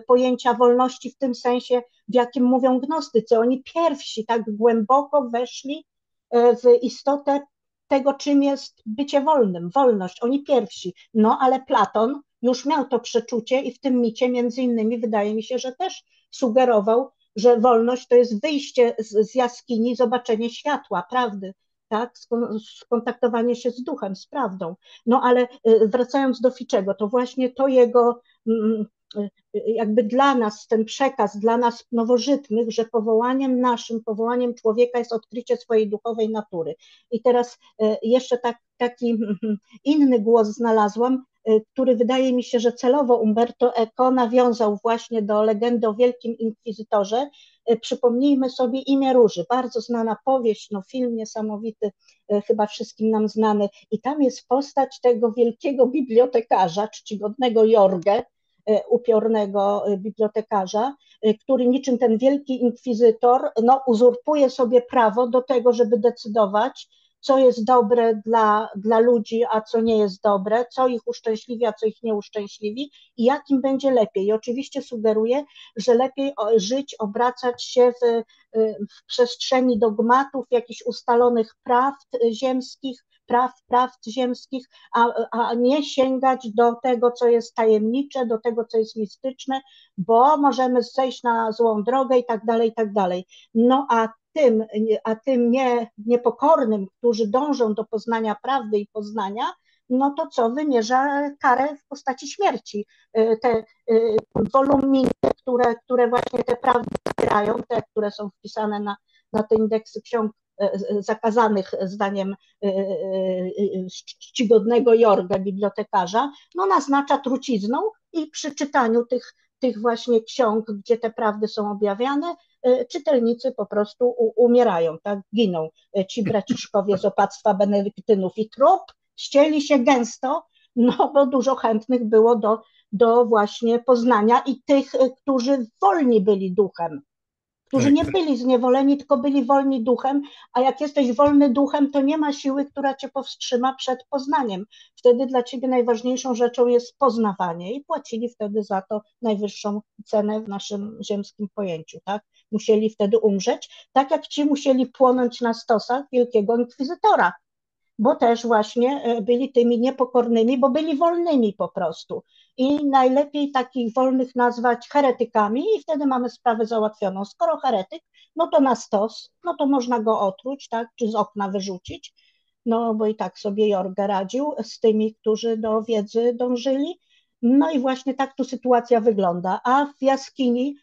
Speaker 2: pojęcia wolności w tym sensie, w jakim mówią gnostycy. Oni pierwsi tak głęboko weszli w istotę tego, czym jest bycie wolnym, wolność. Oni pierwsi. No ale Platon już miał to przeczucie i w tym micie między innymi wydaje mi się, że też sugerował, że wolność to jest wyjście z jaskini, zobaczenie światła, prawdy, tak, skontaktowanie się z duchem, z prawdą. No ale wracając do Ficzego, to właśnie to jego jakby dla nas ten przekaz, dla nas nowożytnych, że powołaniem naszym, powołaniem człowieka jest odkrycie swojej duchowej natury. I teraz jeszcze taki inny głos znalazłam, który wydaje mi się, że celowo Umberto Eco nawiązał właśnie do legendy o Wielkim Inkwizytorze. Przypomnijmy sobie Imię Róży, bardzo znana powieść, no film niesamowity, chyba wszystkim nam znany. I tam jest postać tego wielkiego bibliotekarza, czcigodnego Jorge, upiornego bibliotekarza, który niczym ten wielki inkwizytor no, uzurpuje sobie prawo do tego, żeby decydować, co jest dobre dla ludzi, a co nie jest dobre, co ich uszczęśliwi, a co ich nie uszczęśliwi i jakim będzie lepiej. I oczywiście sugeruje, że lepiej żyć, obracać się w przestrzeni dogmatów, jakichś ustalonych ziemskich, prawd ziemskich, a nie sięgać do tego, co jest tajemnicze, do tego, co jest mistyczne, bo możemy zejść na złą drogę i tak dalej, i tak dalej. No tym niepokornym, którzy dążą do poznania prawdy i poznania, no to co wymierza karę w postaci śmierci. Te woluminy, które właśnie te prawdy wspierają, te, które są wpisane na te indeksy ksiąg zakazanych zdaniem czcigodnego Jorga, bibliotekarza, no naznacza trucizną i przy czytaniu tych właśnie ksiąg, gdzie te prawdy są objawiane, czytelnicy po prostu umierają, tak, giną. Ci braciszkowie z opactwa benedyktynów i trup ścieli się gęsto, no bo dużo chętnych było do właśnie poznania i tych, którzy wolni byli duchem, którzy nie byli zniewoleni, tylko byli wolni duchem, a jak jesteś wolny duchem, to nie ma siły, która cię powstrzyma przed poznaniem. Wtedy dla ciebie najważniejszą rzeczą jest poznawanie i płacili wtedy za to najwyższą cenę w naszym ziemskim pojęciu, tak? Musieli wtedy umrzeć, tak jak ci musieli płonąć na stosach wielkiego inkwizytora, bo też właśnie byli tymi niepokornymi, bo byli wolnymi po prostu. I najlepiej takich wolnych nazwać heretykami i wtedy mamy sprawę załatwioną. Skoro heretyk, no to na stos, no to można go otruć, tak, czy z okna wyrzucić, no bo i tak sobie Jorge radził z tymi, którzy do wiedzy dążyli. No i właśnie tak tu sytuacja wygląda. A w jaskini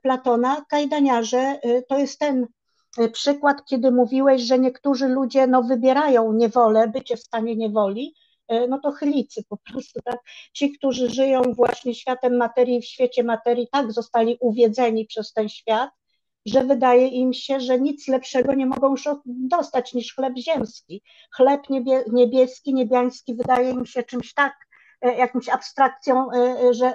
Speaker 2: Platona kajdaniarze to jest ten przykład, kiedy mówiłeś, że niektórzy ludzie no, wybierają niewolę, bycie w stanie niewoli, no to chylicy po prostu, tak? Ci, którzy żyją właśnie światem materii, w świecie materii, tak zostali uwiedzeni przez ten świat, że wydaje im się, że nic lepszego nie mogą już dostać niż chleb ziemski. Chleb niebieski, niebiański wydaje im się czymś tak, jakąś abstrakcją,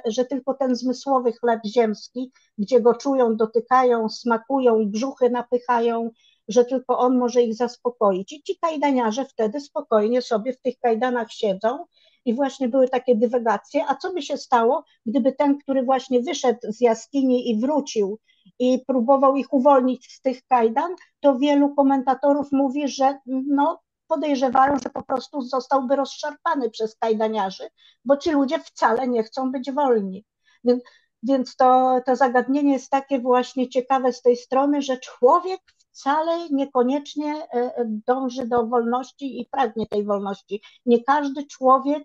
Speaker 2: że tylko ten zmysłowy chleb ziemski, gdzie go czują, dotykają, smakują, brzuchy napychają, że tylko on może ich zaspokoić. I ci kajdaniarze wtedy spokojnie sobie w tych kajdanach siedzą i właśnie były takie dywagacje, a co by się stało, gdyby ten, który właśnie wyszedł z jaskini i wrócił i próbował ich uwolnić z tych kajdan, to wielu komentatorów mówi, że no, podejrzewają, że po prostu zostałby rozszarpany przez kajdaniarzy, bo ci ludzie wcale nie chcą być wolni. Więc to zagadnienie jest takie właśnie ciekawe z tej strony, że człowiek wcale niekoniecznie dąży do wolności i pragnie tej wolności. Nie każdy człowiek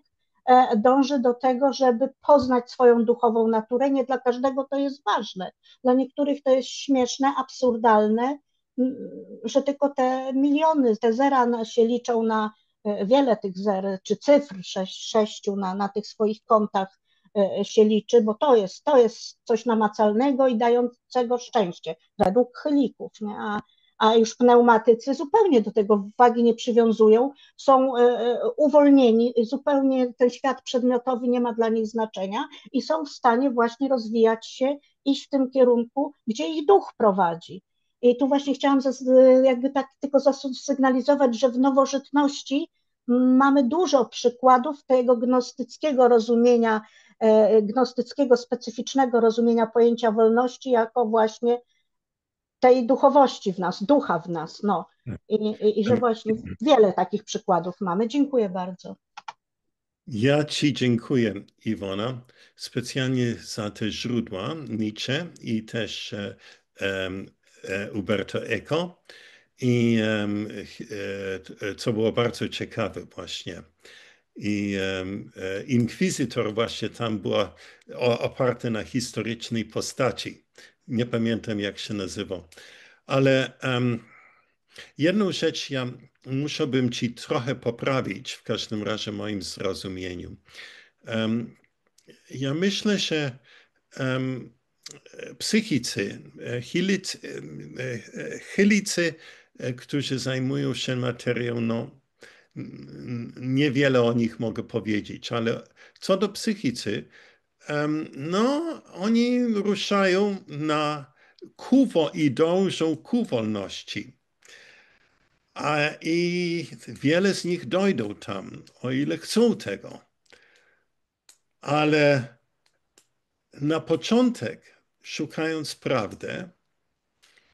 Speaker 2: dąży do tego, żeby poznać swoją duchową naturę. Nie dla każdego to jest ważne. Dla niektórych to jest śmieszne, absurdalne, że tylko te miliony, te zera się liczą na wiele tych zer, czy cyfr sześciu na tych swoich kontach się liczy, bo to jest coś namacalnego i dającego szczęście, według chylików, nie? A już pneumatycy zupełnie do tego wagi nie przywiązują, są uwolnieni, zupełnie ten świat przedmiotowy nie ma dla nich znaczenia i są w stanie właśnie rozwijać się, iść w tym kierunku, gdzie ich duch prowadzi. I tu właśnie chciałam jakby tak tylko zasygnalizować, że w nowożytności mamy dużo przykładów tego gnostyckiego rozumienia gnostyckiego, specyficznego rozumienia pojęcia wolności jako właśnie tej duchowości w nas, ducha w nas. No. I że właśnie wiele takich przykładów mamy. Dziękuję bardzo.
Speaker 1: Ja Ci dziękuję, Iwona, specjalnie za te źródła Nietzsche i też Umberto Eco. I co było bardzo ciekawe właśnie. I inkwizytor właśnie tam była oparty na historycznej postaci. Nie pamiętam, jak się nazywał. Ale jedną rzecz ja musiałbym Ci trochę poprawić, w każdym razie moim zrozumieniu. Ja myślę, że psychicy, chylicy, którzy zajmują się materią, no, niewiele o nich mogę powiedzieć, ale co do psychicy, no, oni ruszają i dążą ku wolności. I wiele z nich dojdą tam, o ile chcą tego. Ale na początek, szukając prawdy,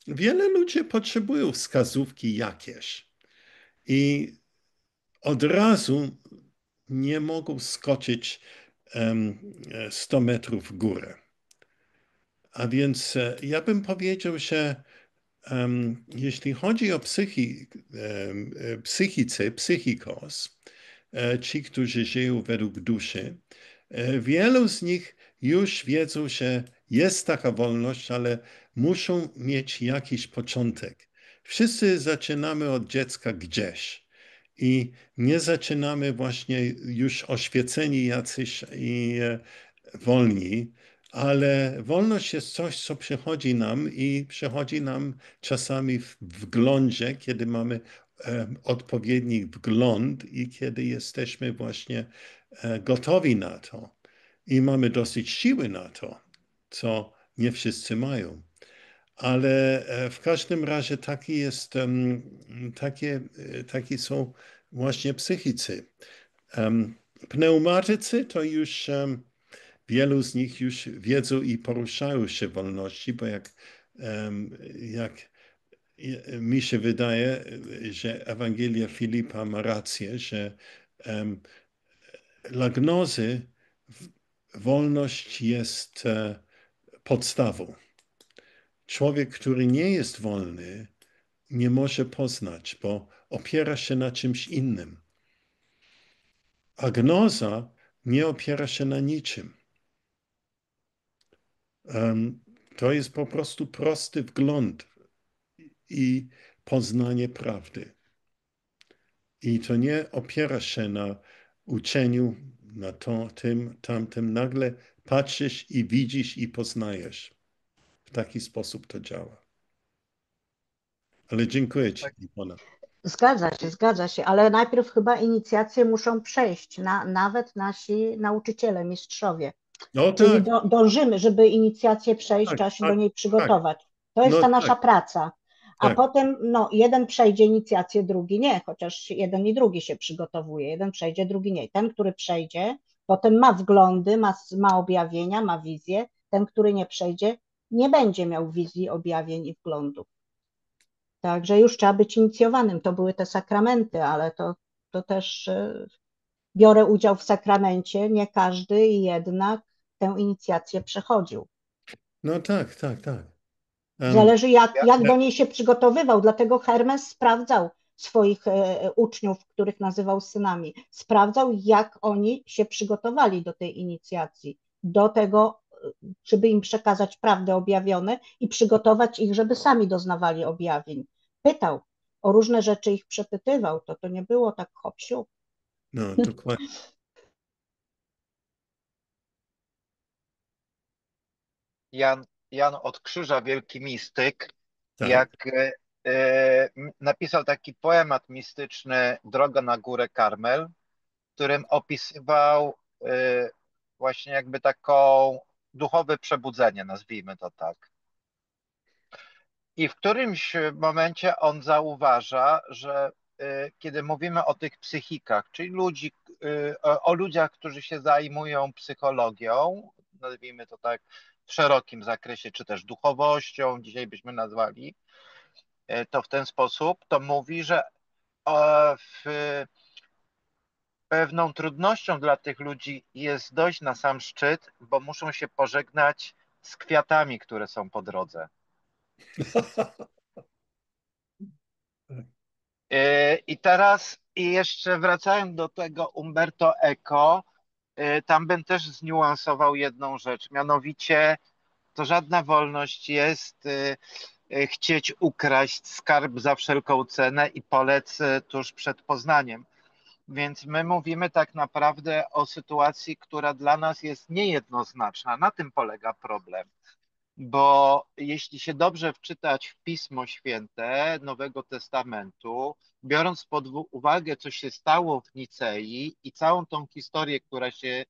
Speaker 1: wiele ludzi potrzebują wskazówki jakieś i od razu nie mogą skoczyć 100 metrów w górę. A więc ja bym powiedział, że jeśli chodzi o psychikos, ci, którzy żyją według duszy, wielu z nich już wiedzą, że jest taka wolność, ale muszą mieć jakiś początek. Wszyscy zaczynamy od dziecka gdzieś i nie zaczynamy właśnie już oświeceni jacyś i wolni, ale wolność jest coś, co przychodzi nam i przychodzi nam czasami w wglądzie, kiedy mamy odpowiedni wgląd i kiedy jesteśmy właśnie gotowi na to i mamy dosyć siły na to, co nie wszyscy mają. Ale w każdym razie takie są właśnie psychicy. Pneumatycy to już wielu z nich już wiedzą i poruszają się w wolności, bo jak mi się wydaje, że Ewangelia Filipa ma rację, że dla gnozy wolność jest podstawą. Człowiek, który nie jest wolny, nie może poznać, bo opiera się na czymś innym. A gnoza nie opiera się na niczym. To jest po prostu prosty wgląd i poznanie prawdy. I to nie opiera się na uczeniu, na tym, tamtym. Nagle patrzysz i widzisz i poznajesz. W taki sposób to działa. Ale dziękuję Ci,
Speaker 3: Tak.
Speaker 1: Iwona.
Speaker 2: Zgadza się, ale najpierw chyba inicjacje muszą przejść, nawet nasi nauczyciele, mistrzowie.
Speaker 1: No
Speaker 2: Czyli
Speaker 1: tak,
Speaker 2: dążymy, żeby inicjację przejść,
Speaker 1: tak,
Speaker 2: trzeba się do
Speaker 1: tak,
Speaker 2: niej
Speaker 1: tak.
Speaker 2: przygotować. To jest
Speaker 1: No
Speaker 2: ta
Speaker 1: tak,
Speaker 2: nasza praca. A
Speaker 1: tak.
Speaker 2: potem no, jeden przejdzie inicjację, drugi nie, chociaż jeden i drugi się przygotowuje. Jeden przejdzie, drugi nie. Ten, który przejdzie, potem ma wglądy, ma objawienia, ma wizję. Ten, który nie przejdzie, nie będzie miał wizji, objawień i wglądów. Także już trzeba być inicjowanym. To były te sakramenty, ale to też biorę udział w sakramencie. Nie każdy jednak tę inicjację przechodził.
Speaker 1: No tak, tak, tak.
Speaker 2: Zależy
Speaker 3: Ja,
Speaker 2: jak do niej się przygotowywał, dlatego Hermes sprawdzał swoich uczniów, których nazywał synami. Sprawdzał, jak oni się przygotowali do tej inicjacji, do tego, żeby im przekazać prawdę objawione i przygotować ich, żeby sami doznawali objawień. Pytał, o różne rzeczy ich przepytywał, to nie było tak hop siup.
Speaker 1: No, dokładnie.
Speaker 3: Jan od Krzyża, wielki mistyk,
Speaker 1: Tak.
Speaker 3: jak napisał taki poemat mistyczny Droga na górę Karmel, w którym opisywał właśnie jakby taką duchowe przebudzenie, nazwijmy to tak. I w którymś momencie on zauważa, że kiedy mówimy o tych psychikach, czyli ludzi, o ludziach, którzy się zajmują psychologią, nazwijmy to tak w szerokim zakresie, czy też duchowością, dzisiaj byśmy nazwali to w ten sposób, to mówi, że w pewną trudnością dla tych ludzi jest dojść na sam szczyt, bo muszą się pożegnać z kwiatami, które są po drodze. I teraz, i jeszcze wracając do tego Umberto Eco, tam bym też zniuansował jedną rzecz, mianowicie to żadna wolność jest chcieć ukraść skarb za wszelką cenę i polec tuż przed Poznaniem. Więc my mówimy tak naprawdę o sytuacji, która dla nas jest niejednoznaczna. Na tym polega problem. Bo jeśli się dobrze wczytać w Pismo Święte Nowego Testamentu, biorąc pod uwagę, co się stało w Nicei i całą tą historię, która się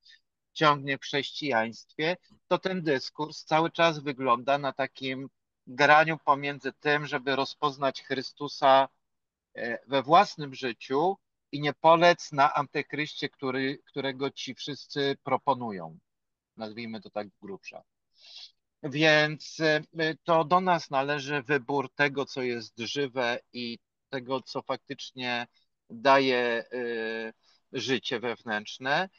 Speaker 3: ciągnie w chrześcijaństwie, to ten dyskurs cały czas wygląda na takim graniu pomiędzy tym, żeby rozpoznać Chrystusa we własnym życiu i nie polec na antychryście, którego ci wszyscy proponują. Nazwijmy to tak z grubsza. Więc to do nas należy wybór tego, co jest żywe i tego, co faktycznie daje życie wewnętrzne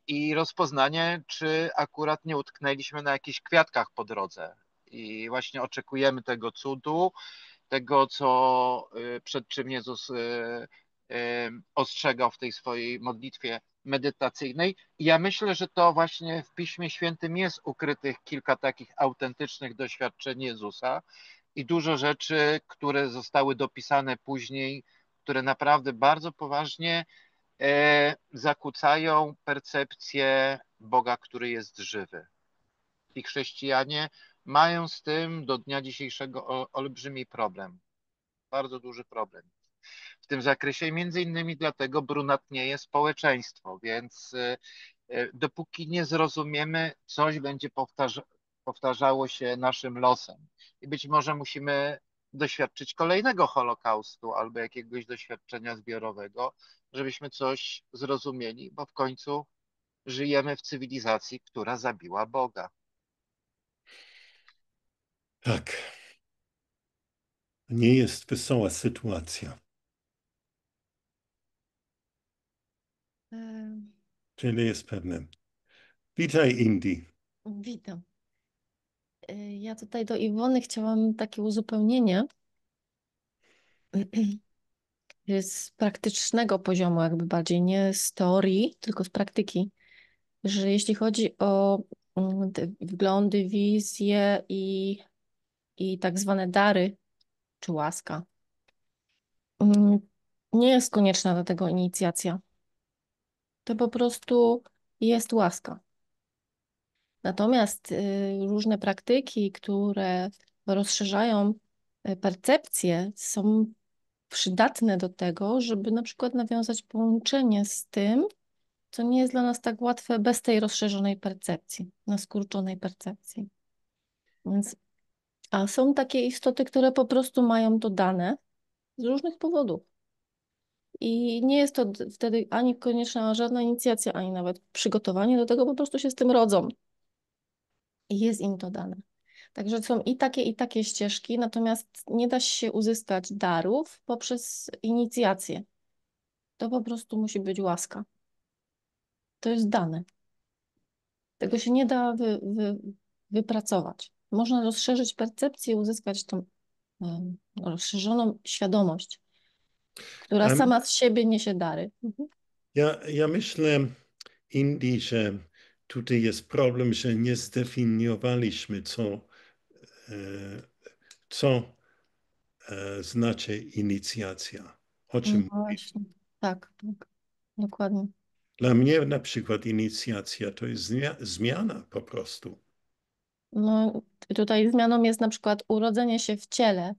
Speaker 3: i rozpoznanie, czy akurat nie utknęliśmy na jakichś kwiatkach po drodze. I właśnie oczekujemy tego cudu, tego, co przed czym Jezus ostrzegał w tej swojej modlitwie medytacyjnej. I ja myślę, że to właśnie w Piśmie Świętym jest ukrytych kilka takich autentycznych doświadczeń Jezusa i dużo rzeczy, które zostały dopisane później, które naprawdę bardzo poważnie zakłócają percepcję Boga, który jest żywy. I chrześcijanie mają z tym do dnia dzisiejszego olbrzymi problem, bardzo duży problem w tym zakresie i między innymi dlatego brunatnieje społeczeństwo, więc dopóki nie zrozumiemy, coś będzie powtarzało się naszym losem. I być może musimy doświadczyć kolejnego Holokaustu albo jakiegoś doświadczenia zbiorowego, żebyśmy coś zrozumieli, bo w końcu żyjemy w cywilizacji, która zabiła Boga.
Speaker 1: Tak, nie jest wesoła sytuacja.
Speaker 4: E,
Speaker 1: Tyle jest pewne. Witaj, Indy.
Speaker 4: Witam. Ja tutaj do Iwony chciałam takie uzupełnienie z praktycznego poziomu, jakby bardziej nie z teorii, tylko z praktyki, że jeśli chodzi o te wglądy, wizje i tak zwane dary czy łaska, mm, nie jest konieczna do tego inicjacja. To po prostu jest łaska. Natomiast różne praktyki, które rozszerzają percepcję, są przydatne do tego, żeby na przykład nawiązać połączenie z tym, co nie jest dla nas tak łatwe bez tej rozszerzonej percepcji, naskurczonej percepcji. Więc, a są takie istoty, które po prostu mają to dane z różnych powodów. I nie jest to wtedy ani konieczna żadna inicjacja, ani nawet przygotowanie do tego, po prostu się z tym rodzą. I jest im to dane. Także są i takie ścieżki, natomiast nie da się uzyskać darów poprzez inicjację. To po prostu musi być łaska. To jest dane. Tego się nie da wypracować. Można rozszerzyć percepcję, uzyskać tą rozszerzoną świadomość, która
Speaker 1: Em,
Speaker 4: sama z siebie niesie dary. Mhm.
Speaker 1: Ja myślę, Indy, że tutaj jest problem, że nie zdefiniowaliśmy, e, co znaczy inicjacja. O czym
Speaker 4: No
Speaker 1: mówimy.
Speaker 4: właśnie. Tak, tak, dokładnie.
Speaker 1: Dla mnie na przykład inicjacja to jest zmiana po prostu.
Speaker 4: No, tutaj zmianą jest na przykład urodzenie się w ciele,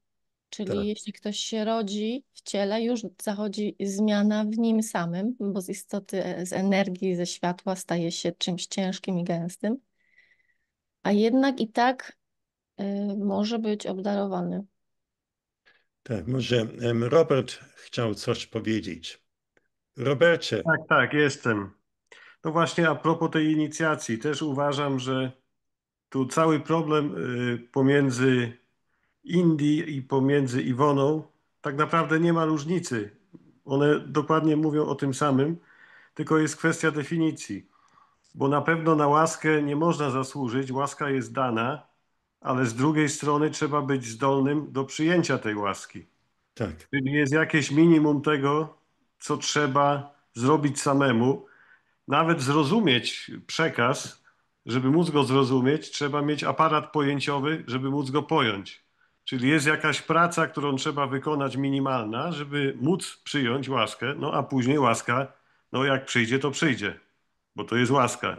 Speaker 4: czyli
Speaker 1: Tak,
Speaker 4: jeśli ktoś się rodzi w ciele, już zachodzi zmiana w nim samym, bo z istoty, z energii, ze światła staje się czymś ciężkim i gęstym, a jednak i tak może być obdarowany.
Speaker 1: tak. Może Robert chciał coś powiedzieć. Robercie,
Speaker 5: Tak, tak, jestem. No właśnie a propos tej inicjacji, też uważam, że tu cały problem pomiędzy Indii i pomiędzy Iwoną tak naprawdę nie ma różnicy. One dokładnie mówią o tym samym, tylko jest kwestia definicji. Bo na pewno na łaskę nie można zasłużyć, łaska jest dana, ale z drugiej strony trzeba być zdolnym do przyjęcia tej łaski.
Speaker 1: tak.
Speaker 5: Czyli jest jakieś minimum tego, co trzeba zrobić samemu. Nawet zrozumieć przekaz, żeby móc go zrozumieć, trzeba mieć aparat pojęciowy, żeby móc go pojąć. Czyli jest jakaś praca, którą trzeba wykonać minimalna, żeby móc przyjąć łaskę, no a później łaska, no jak przyjdzie, to przyjdzie, bo to jest łaska.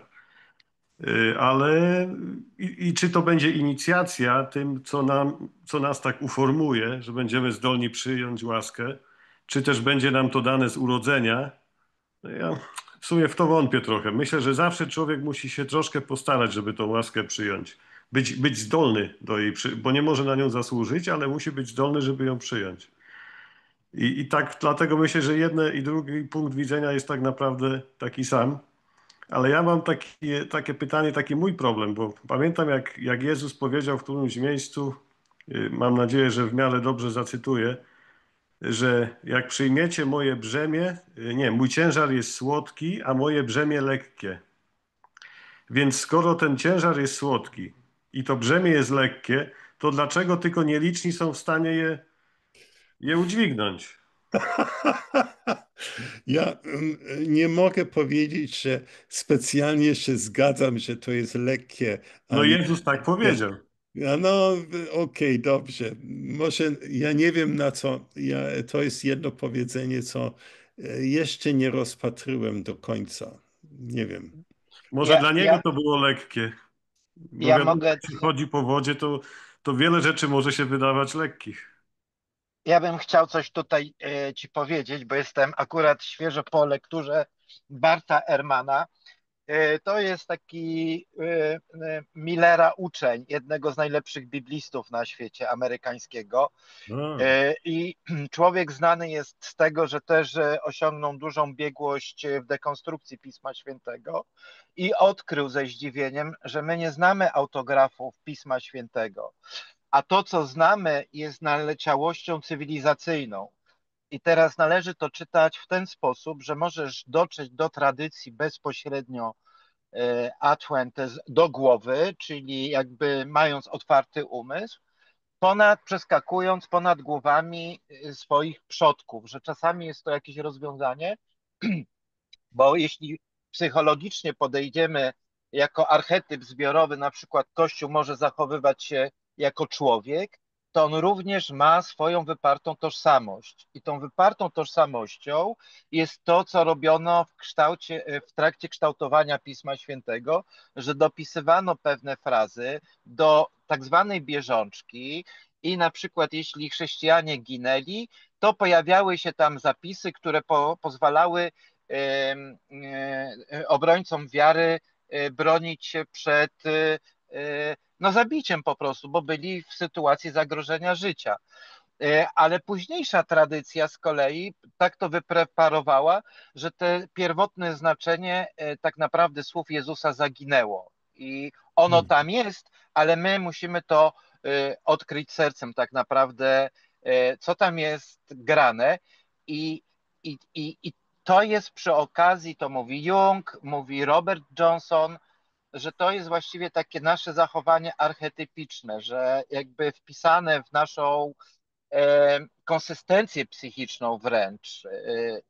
Speaker 5: Ale i czy to będzie inicjacja tym, co nas tak uformuje, że będziemy zdolni przyjąć łaskę, czy też będzie nam to dane z urodzenia? No ja w sumie w to wątpię trochę. Myślę, że zawsze człowiek musi się troszkę postarać, żeby tą łaskę przyjąć. Być zdolny do jej, bo nie może na nią zasłużyć, ale musi być zdolny, żeby ją przyjąć. I tak dlatego myślę, że jeden i drugi punkt widzenia jest tak naprawdę taki sam. Ale ja mam takie pytanie, taki mój problem, bo pamiętam jak Jezus powiedział w którymś miejscu, mam nadzieję, że w miarę dobrze zacytuję, że jak przyjmiecie moje brzemię, nie, mój ciężar jest słodki, a moje brzemię lekkie. Więc skoro ten ciężar jest słodki i to brzemię jest lekkie, to dlaczego tylko nieliczni są w stanie je udźwignąć?
Speaker 1: Ja nie mogę powiedzieć, że specjalnie się zgadzam, że to jest lekkie, a
Speaker 5: No
Speaker 1: nie.
Speaker 5: Jezus tak powiedział.
Speaker 1: No, okej, dobrze. Może ja nie wiem na co. To jest jedno powiedzenie, co jeszcze nie rozpatrzyłem do końca. Nie wiem.
Speaker 5: Może
Speaker 3: Ja,
Speaker 5: dla niego
Speaker 3: ja,
Speaker 5: to było lekkie. No
Speaker 3: ja
Speaker 5: wiadomo,
Speaker 3: mogę,
Speaker 5: jak się chodzi po wodzie, to wiele rzeczy może się wydawać lekkich.
Speaker 3: ja bym chciał coś tutaj ci powiedzieć, bo jestem akurat świeżo po lekturze Barta Ehrmana. To jest taki Millera uczeń, jednego z najlepszych biblistów na świecie amerykańskiego.
Speaker 1: A,
Speaker 3: I człowiek znany jest z tego, że też osiągnął dużą biegłość w dekonstrukcji Pisma Świętego i odkrył ze zdziwieniem, że my nie znamy autografów Pisma Świętego, a to, co znamy, jest naleciałością cywilizacyjną. I teraz należy to czytać w ten sposób, że możesz dotrzeć do tradycji bezpośrednio ad fuentes do głowy, czyli jakby mając otwarty umysł, przeskakując ponad głowami swoich przodków, że czasami jest to jakieś rozwiązanie, bo jeśli psychologicznie podejdziemy jako archetyp zbiorowy, na przykład Kościół może zachowywać się jako człowiek, to on również ma swoją wypartą tożsamość. I tą wypartą tożsamością jest to, co robiono w trakcie kształtowania Pisma Świętego, że dopisywano pewne frazy do tak zwanej bieżączki i na przykład jeśli chrześcijanie ginęli, to pojawiały się tam zapisy, które pozwalały obrońcom wiary bronić się przed no, zabiciem po prostu, bo byli w sytuacji zagrożenia życia. Ale późniejsza tradycja z kolei tak to wypreparowała, że te pierwotne znaczenie tak naprawdę słów Jezusa zaginęło. I ono tam jest, ale my musimy to odkryć sercem tak naprawdę, co tam jest grane. I, i to jest przy okazji, to mówi Jung, mówi Robert Johnson, że to jest właściwie takie nasze zachowanie archetypiczne, że jakby wpisane w naszą konsystencję psychiczną wręcz.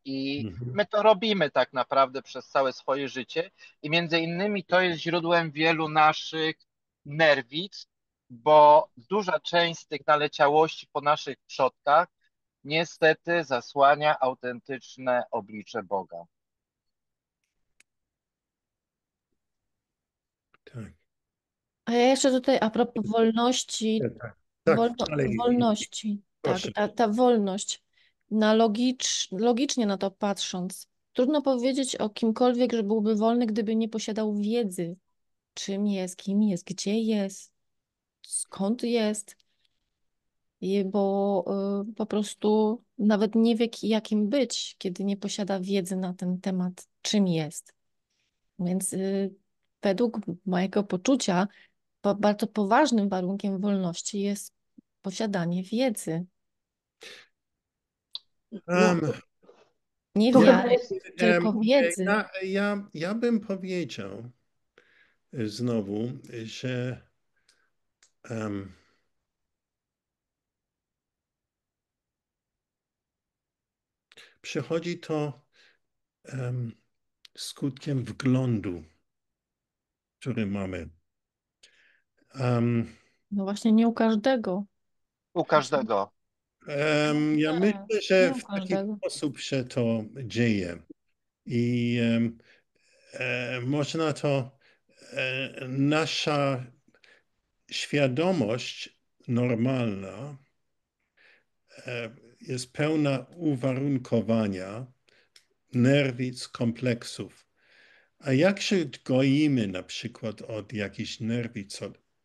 Speaker 3: I
Speaker 1: mhm.
Speaker 3: my to robimy tak naprawdę przez całe swoje życie i między innymi to jest źródłem wielu naszych nerwic, bo duża część z tych naleciałości po naszych przodkach niestety zasłania autentyczne oblicze Boga.
Speaker 1: Tak,
Speaker 4: A ja jeszcze tutaj a propos wolności,
Speaker 1: tak, tak, dalej.
Speaker 4: wolności, tak,
Speaker 1: Proszę.
Speaker 4: ta wolność, logicznie na to patrząc, trudno powiedzieć o kimkolwiek, że byłby wolny, gdyby nie posiadał wiedzy, czym jest, kim jest, gdzie jest, skąd jest. bo po prostu nawet nie wie, jakim być, kiedy nie posiada wiedzy na ten temat, czym jest. Więc według mojego poczucia bardzo poważnym warunkiem wolności jest posiadanie wiedzy,
Speaker 2: No,
Speaker 1: Um,
Speaker 4: nie
Speaker 2: tu
Speaker 1: ja,
Speaker 2: chyba
Speaker 4: wiary,
Speaker 2: jest,
Speaker 4: tylko wiedzy.
Speaker 1: ja bym powiedział znowu, że em, przychodzi to skutkiem wglądu, który mamy. Um,
Speaker 4: No właśnie nie u każdego.
Speaker 3: U każdego.
Speaker 1: ja
Speaker 4: Nie,
Speaker 1: myślę, że
Speaker 4: nie u
Speaker 1: w taki
Speaker 4: każdego.
Speaker 1: sposób się to dzieje i można to, nasza świadomość normalna jest pełna uwarunkowania, nerwic, kompleksów. A jak się goimy na przykład od jakichś nerwic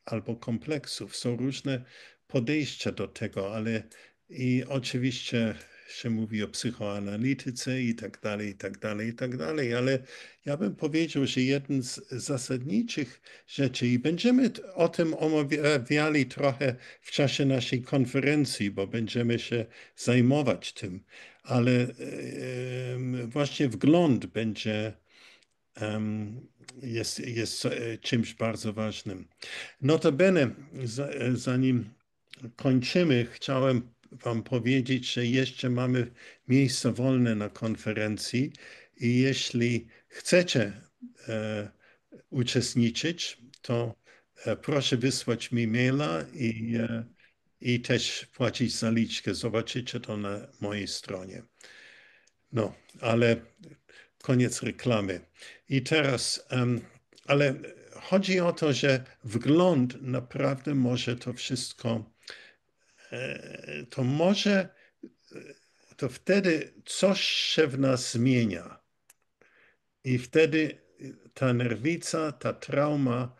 Speaker 1: albo kompleksów? Są różne podejścia do tego, ale i oczywiście się mówi o psychoanalityce i tak dalej, i tak dalej, i tak dalej, ale ja bym powiedział, że jeden z zasadniczych rzeczy, i będziemy o tym omawiali trochę w czasie naszej konferencji, bo będziemy się zajmować tym, ale właśnie wgląd będzie jest czymś bardzo ważnym. Notabene, zanim kończymy, chciałem Wam powiedzieć, że jeszcze mamy miejsca wolne na konferencji i jeśli chcecie uczestniczyć, to proszę wysłać mi maila i też płacić zaliczkę. Zobaczycie to na mojej stronie. No, ale koniec reklamy. I teraz, ale chodzi o to, że wgląd naprawdę może to wszystko, to może, to wtedy coś się w nas zmienia. I wtedy ta nerwica, ta trauma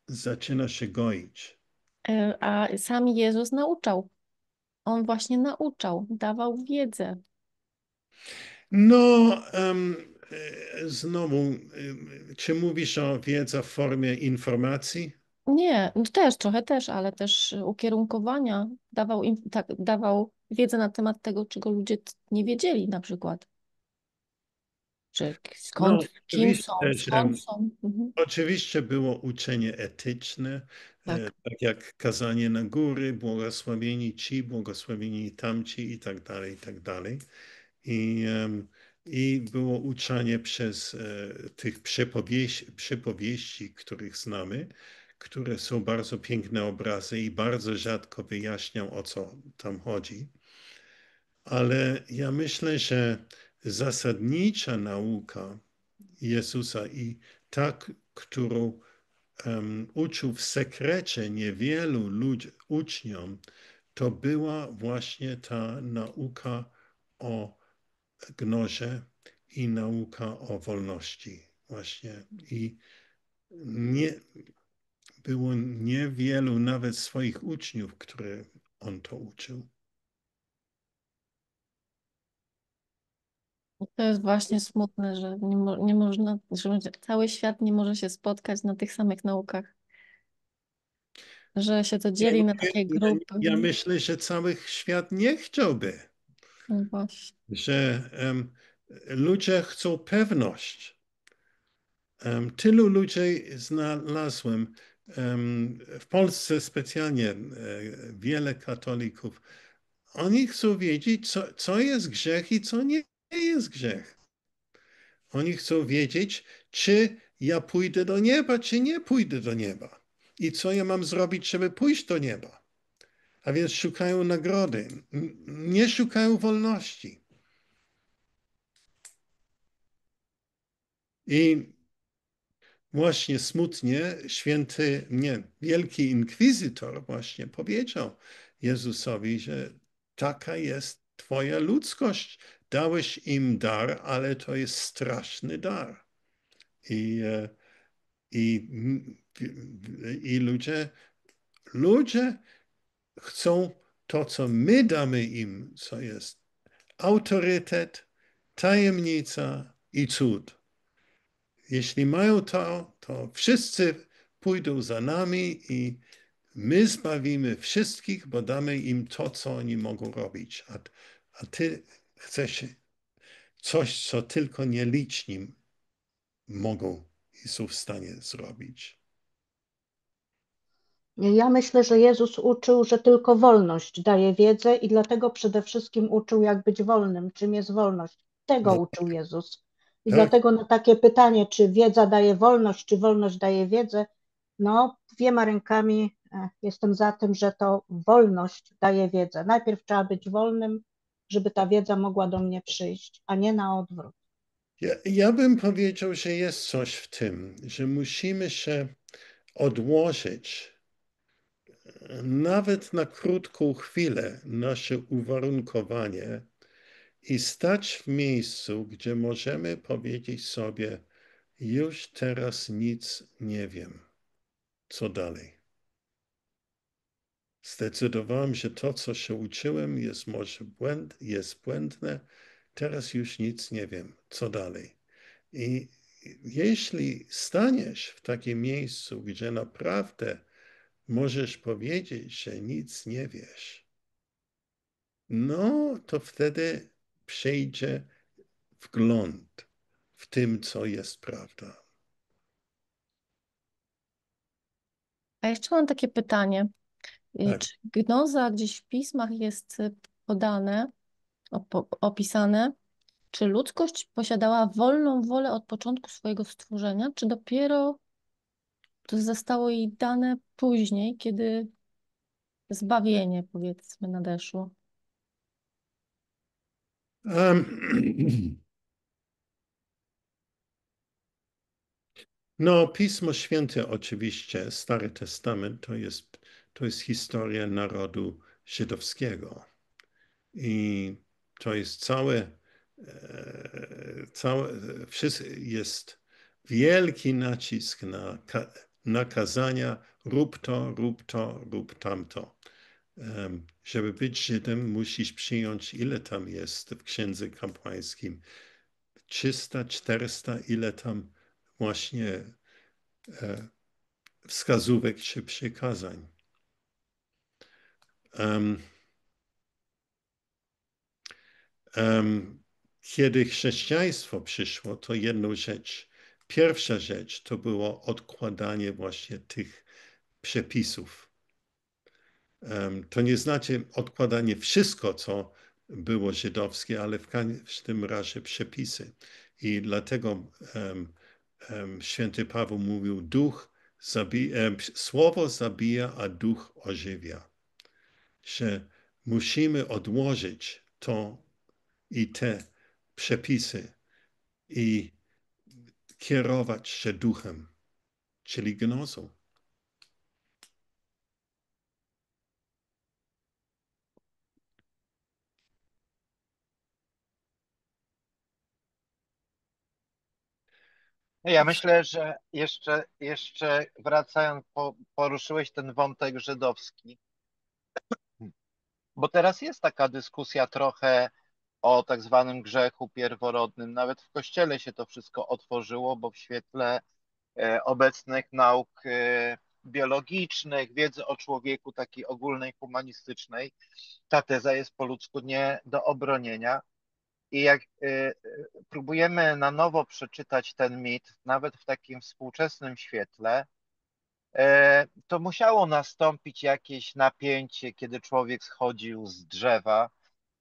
Speaker 1: zaczyna się goić.
Speaker 4: A sam Jezus nauczał. On właśnie nauczał, dawał wiedzę.
Speaker 1: No, znowu, czy mówisz o wiedzy w formie informacji?
Speaker 4: Nie, no też, trochę też, ale też ukierunkowania. Dawał im, tak, dawał wiedzę na temat tego, czego ludzie nie wiedzieli na przykład. Czy
Speaker 1: No,
Speaker 4: skąd, kim
Speaker 1: oczywiście,
Speaker 4: są,
Speaker 1: że
Speaker 4: skąd są. Mhm.
Speaker 1: oczywiście było uczenie etyczne,
Speaker 4: Tak.
Speaker 1: tak jak kazanie na góry, błogosławieni ci, błogosławieni tamci i tak dalej, i tak dalej. I było uczenie przez tych przypowieści, których znamy, które są bardzo piękne obrazy i bardzo rzadko wyjaśnią, o co tam chodzi. Ale ja myślę, że zasadnicza nauka Jezusa i tak, którą uczył w sekrecie niewielu uczniom, to była właśnie ta nauka o gnorze i nauka o wolności. Właśnie. I nie, było niewielu nawet swoich uczniów, które on to uczył.
Speaker 4: To jest właśnie smutne, że nie można, że cały świat nie może się spotkać na tych samych naukach, że się to
Speaker 1: Ja,
Speaker 4: dzieli na takie grupy.
Speaker 1: ja myślę, że cały świat nie chciałby,
Speaker 4: No właśnie.
Speaker 1: że ludzie chcą pewność. Tylu ludzi znalazłem. W Polsce specjalnie wiele katolików. Oni chcą wiedzieć, co jest grzech i co nie jest grzech. Oni chcą wiedzieć, czy ja pójdę do nieba, czy nie pójdę do nieba. I co ja mam zrobić, żeby pójść do nieba. A więc szukają nagrody, nie szukają wolności. I właśnie smutnie święty, nie, wielki inkwizytor właśnie powiedział Jezusowi, że taka jest Twoja ludzkość. Dałeś im dar, ale to jest straszny dar. I, i, i ludzie chcą to, co my damy im, co jest autorytet, tajemnica i cud. Jeśli mają to, to wszyscy pójdą za nami i my zbawimy wszystkich, bo damy im to, co oni mogą robić. A ty chcesz coś, co tylko nieliczni mogą i są w stanie zrobić.
Speaker 2: Ja myślę, że Jezus uczył, że tylko wolność daje wiedzę i dlatego przede wszystkim uczył, jak być wolnym, czym jest wolność. Tego
Speaker 1: No,
Speaker 2: uczył Jezus. I
Speaker 1: tak,
Speaker 2: dlatego na takie pytanie, czy wiedza daje wolność, czy wolność daje wiedzę, no dwiema rękami jestem za tym, że to wolność daje wiedzę. Najpierw trzeba być wolnym, żeby ta wiedza mogła do mnie przyjść, a nie na odwrót.
Speaker 1: ja bym powiedział, że jest coś w tym, że musimy się odłożyć nawet na krótką chwilę nasze uwarunkowanie i stać w miejscu, gdzie możemy powiedzieć sobie, już teraz nic nie wiem, co dalej. Zdecydowałem, że to, co się uczyłem, jest może jest błędne, teraz już nic nie wiem, co dalej. I jeśli staniesz w takim miejscu, gdzie naprawdę możesz powiedzieć, że nic nie wiesz, no to wtedy przyjdzie wgląd w tym, co jest prawda.
Speaker 4: A jeszcze mam takie pytanie.
Speaker 1: Tak.
Speaker 4: Czy gnoza gdzieś w pismach jest podane, opisane, czy ludzkość posiadała wolną wolę od początku swojego stworzenia, czy dopiero to zostało jej dane później, kiedy zbawienie, powiedzmy, nadeszło?
Speaker 1: No, Pismo Święte oczywiście, Stary Testament to jest historia narodu żydowskiego. I to jest jest wielki nacisk na nakazania, rób to, rób to, rób tamto. Żeby być Żydem, musisz przyjąć, ile tam jest w Księdze Kapłańskim, 300, 400, ile tam właśnie wskazówek czy przykazań. Kiedy chrześcijaństwo przyszło, to jedną rzecz. Pierwsza rzecz to było odkładanie właśnie tych przepisów. To nie znaczy odkładanie wszystko, co było żydowskie, ale w każdym razie przepisy. I dlatego święty Paweł mówił, słowo zabija, a duch ożywia. Że musimy odłożyć to i te przepisy i kierować się duchem, czyli gnozą.
Speaker 3: Ja myślę, że jeszcze wracając, poruszyłeś ten wątek żydowski, bo teraz jest taka dyskusja trochę o tak zwanym grzechu pierworodnym. Nawet w Kościele się to wszystko otworzyło, bo w świetle obecnych nauk biologicznych, wiedzy o człowieku takiej ogólnej, humanistycznej, ta teza jest po ludzku nie do obronienia. I jak próbujemy na nowo przeczytać ten mit, nawet w takim współczesnym świetle, to musiało nastąpić jakieś napięcie, kiedy człowiek schodził z drzewa,